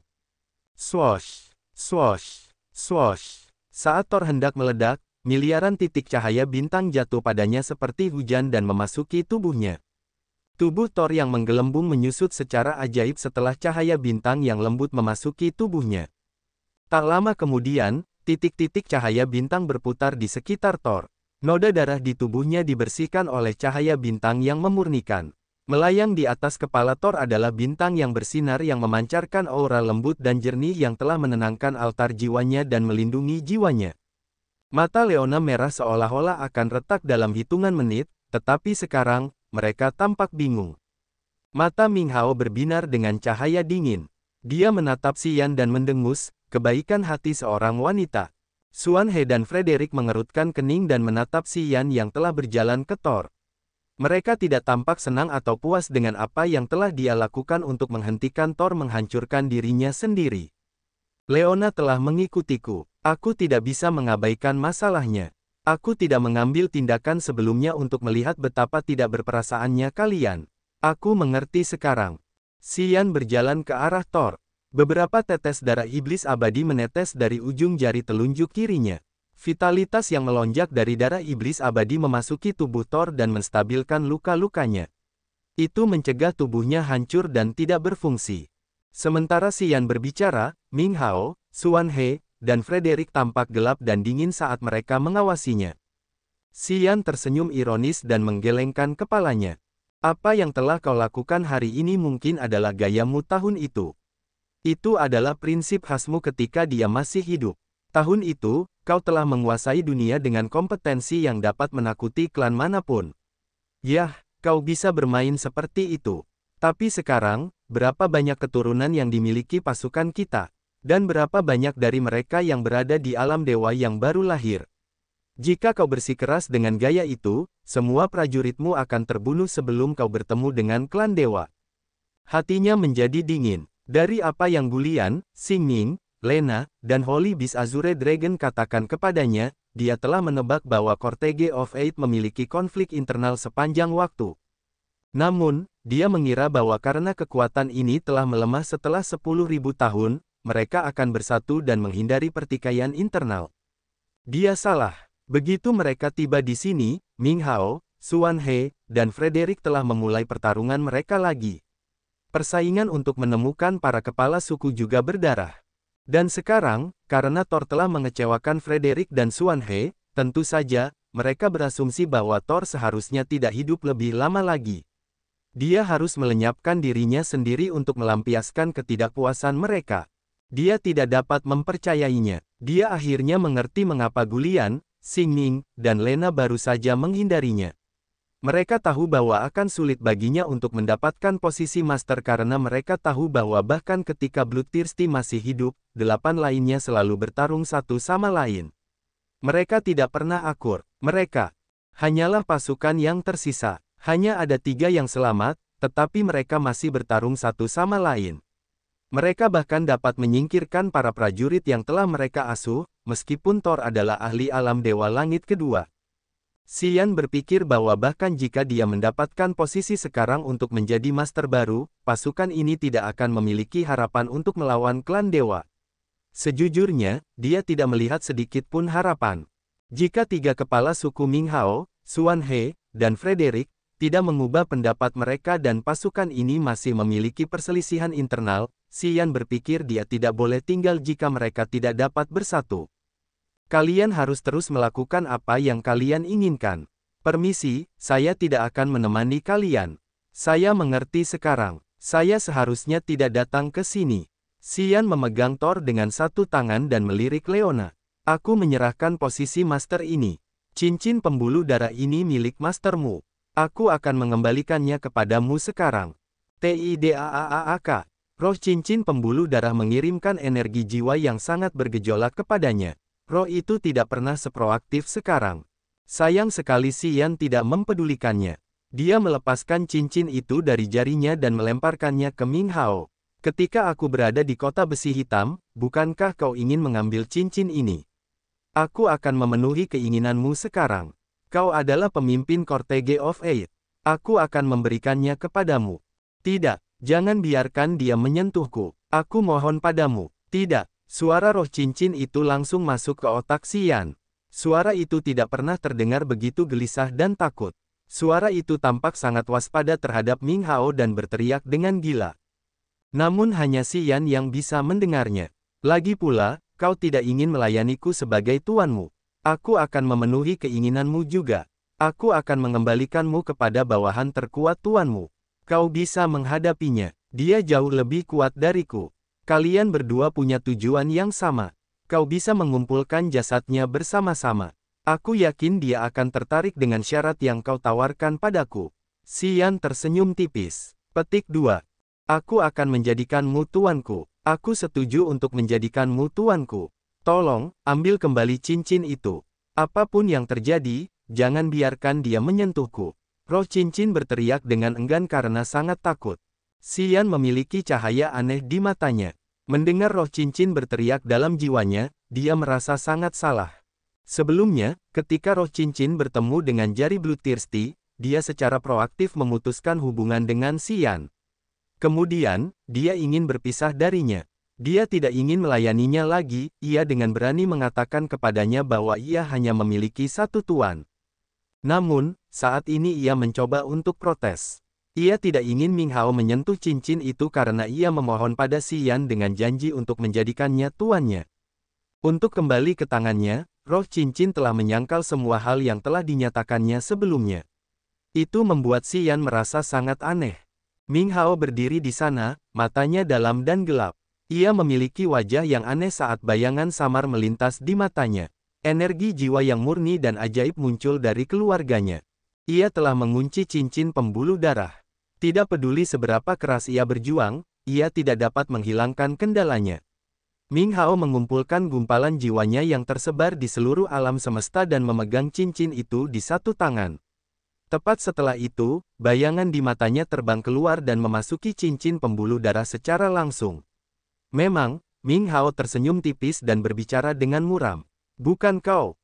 Swosh, swosh. Swosh. Saat Thor hendak meledak, miliaran titik cahaya bintang jatuh padanya seperti hujan dan memasuki tubuhnya. Tubuh Thor yang menggelembung menyusut secara ajaib setelah cahaya bintang yang lembut memasuki tubuhnya. Tak lama kemudian, titik-titik cahaya bintang berputar di sekitar Thor. Noda darah di tubuhnya dibersihkan oleh cahaya bintang yang memurnikan. Melayang di atas kepala Thor adalah bintang yang bersinar yang memancarkan aura lembut dan jernih yang telah menenangkan altar jiwanya dan melindungi jiwanya. Mata Leona merah seolah-olah akan retak dalam hitungan menit, tetapi sekarang, mereka tampak bingung. Mata Ming Hao berbinar dengan cahaya dingin. Dia menatap Xian dan mendengus, kebaikan hati seorang wanita. Xuan He dan Frederick mengerutkan kening dan menatap Xian yang telah berjalan ke Thor. Mereka tidak tampak senang atau puas dengan apa yang telah dia lakukan untuk menghentikan Thor menghancurkan dirinya sendiri. Leona telah mengikutiku. Aku tidak bisa mengabaikan masalahnya. Aku tidak mengambil tindakan sebelumnya untuk melihat betapa tidak berperasaannya kalian. Aku mengerti sekarang. Xian berjalan ke arah Thor. Beberapa tetes darah iblis abadi menetes dari ujung jari telunjuk kirinya. Vitalitas yang melonjak dari darah iblis abadi memasuki tubuh Thor dan menstabilkan luka-lukanya. Itu mencegah tubuhnya hancur dan tidak berfungsi. Sementara Xian berbicara, Ming Hao, Xuan He, dan Frederick tampak gelap dan dingin saat mereka mengawasinya. Xian tersenyum ironis dan menggelengkan kepalanya. Apa yang telah kau lakukan hari ini mungkin adalah gayamu tahun itu. Itu adalah prinsip khasmu ketika dia masih hidup. Tahun itu, kau telah menguasai dunia dengan kompetensi yang dapat menakuti klan manapun. Yah, kau bisa bermain seperti itu. Tapi sekarang, berapa banyak keturunan yang dimiliki pasukan kita? Dan berapa banyak dari mereka yang berada di alam dewa yang baru lahir? Jika kau bersikeras dengan gaya itu, semua prajuritmu akan terbunuh sebelum kau bertemu dengan klan dewa. Hatinya menjadi dingin. Dari apa yang Gulian, Xingning, Lena, dan Holy Beast Azure Dragon katakan kepadanya, dia telah menebak bahwa Cortege of Eight memiliki konflik internal sepanjang waktu. Namun, dia mengira bahwa karena kekuatan ini telah melemah setelah 10.000 tahun, mereka akan bersatu dan menghindari pertikaian internal. Dia salah. Begitu mereka tiba di sini, Ming Hao, Xuan He, dan Frederick telah memulai pertarungan mereka lagi. Persaingan untuk menemukan para kepala suku juga berdarah. Dan sekarang, karena Thor telah mengecewakan Frederick dan Xuan He, tentu saja, mereka berasumsi bahwa Thor seharusnya tidak hidup lebih lama lagi. Dia harus melenyapkan dirinya sendiri untuk melampiaskan ketidakpuasan mereka. Dia tidak dapat mempercayainya. Dia akhirnya mengerti mengapa Gulian, Xingning, dan Lena baru saja menghindarinya. Mereka tahu bahwa akan sulit baginya untuk mendapatkan posisi master karena mereka tahu bahwa bahkan ketika Bloodthirsty masih hidup, 8 lainnya selalu bertarung satu sama lain. Mereka tidak pernah akur. Mereka hanyalah pasukan yang tersisa. Hanya ada 3 yang selamat, tetapi mereka masih bertarung satu sama lain. Mereka bahkan dapat menyingkirkan para prajurit yang telah mereka asuh, meskipun Thor adalah ahli alam dewa langit kedua. Xian berpikir bahwa bahkan jika dia mendapatkan posisi sekarang untuk menjadi master baru, pasukan ini tidak akan memiliki harapan untuk melawan klan dewa. Sejujurnya, dia tidak melihat sedikit pun harapan. Jika 3 kepala suku Ming Hao, Xuan He, dan Frederick, tidak mengubah pendapat mereka dan pasukan ini masih memiliki perselisihan internal, Xian berpikir dia tidak boleh tinggal jika mereka tidak dapat bersatu. Kalian harus terus melakukan apa yang kalian inginkan. Permisi, saya tidak akan menemani kalian. Saya mengerti sekarang. Saya seharusnya tidak datang ke sini. Xian memegang Thor dengan satu tangan dan melirik Leona. Aku menyerahkan posisi master ini. Cincin pembuluh darah ini milik mastermu. Aku akan mengembalikannya kepadamu sekarang. Tidaaak. Roh cincin pembuluh darah mengirimkan energi jiwa yang sangat bergejolak kepadanya. Roh itu tidak pernah seproaktif sekarang. Sayang sekali Xian tidak mempedulikannya. Dia melepaskan cincin itu dari jarinya dan melemparkannya ke Ming Hao. Ketika aku berada di kota besi hitam, bukankah kau ingin mengambil cincin ini? Aku akan memenuhi keinginanmu sekarang. Kau adalah pemimpin Cortege of Eight. Aku akan memberikannya kepadamu. Tidak, jangan biarkan dia menyentuhku. Aku mohon padamu. Tidak. Suara roh cincin itu langsung masuk ke otak Xian. Suara itu tidak pernah terdengar begitu gelisah dan takut. Suara itu tampak sangat waspada terhadap Ming Hao dan berteriak dengan gila. Namun hanya Xian yang bisa mendengarnya. Lagi pula, kau tidak ingin melayaniku sebagai tuanmu. Aku akan memenuhi keinginanmu juga. Aku akan mengembalikanmu kepada bawahan terkuat tuanmu. Kau bisa menghadapinya. Dia jauh lebih kuat dariku. Kalian berdua punya tujuan yang sama. Kau bisa mengumpulkan jasadnya bersama-sama. Aku yakin dia akan tertarik dengan syarat yang kau tawarkan padaku. Xian tersenyum tipis. Petik 2. Aku akan menjadikanmu tuanku. Aku setuju untuk menjadikanmu tuanku. Tolong, ambil kembali cincin itu. Apapun yang terjadi, jangan biarkan dia menyentuhku. Roh cincin berteriak dengan enggan karena sangat takut. Xian memiliki cahaya aneh di matanya. Mendengar roh cincin berteriak dalam jiwanya, dia merasa sangat salah. Sebelumnya, ketika roh cincin bertemu dengan jari Bloodthirsty, dia secara proaktif memutuskan hubungan dengan Xian. Kemudian, dia ingin berpisah darinya. Dia tidak ingin melayaninya lagi, ia dengan berani mengatakan kepadanya bahwa ia hanya memiliki satu tuan. Namun, saat ini ia mencoba untuk protes. Ia tidak ingin Ming Hao menyentuh cincin itu karena ia memohon pada Xian dengan janji untuk menjadikannya tuannya. Untuk kembali ke tangannya, roh cincin telah menyangkal semua hal yang telah dinyatakannya sebelumnya. Itu membuat Xian merasa sangat aneh. Ming Hao berdiri di sana, matanya dalam dan gelap. Ia memiliki wajah yang aneh saat bayangan samar melintas di matanya. Energi jiwa yang murni dan ajaib muncul dari keluarganya. Ia telah mengunci cincin pembuluh darah. Tidak peduli seberapa keras ia berjuang, ia tidak dapat menghilangkan kendalanya. Ming Hao mengumpulkan gumpalan jiwanya yang tersebar di seluruh alam semesta dan memegang cincin itu di satu tangan. Tepat setelah itu, bayangan di matanya terbang keluar dan memasuki cincin pembuluh darah secara langsung. Memang, Ming Hao tersenyum tipis dan berbicara dengan muram. Bukan kau,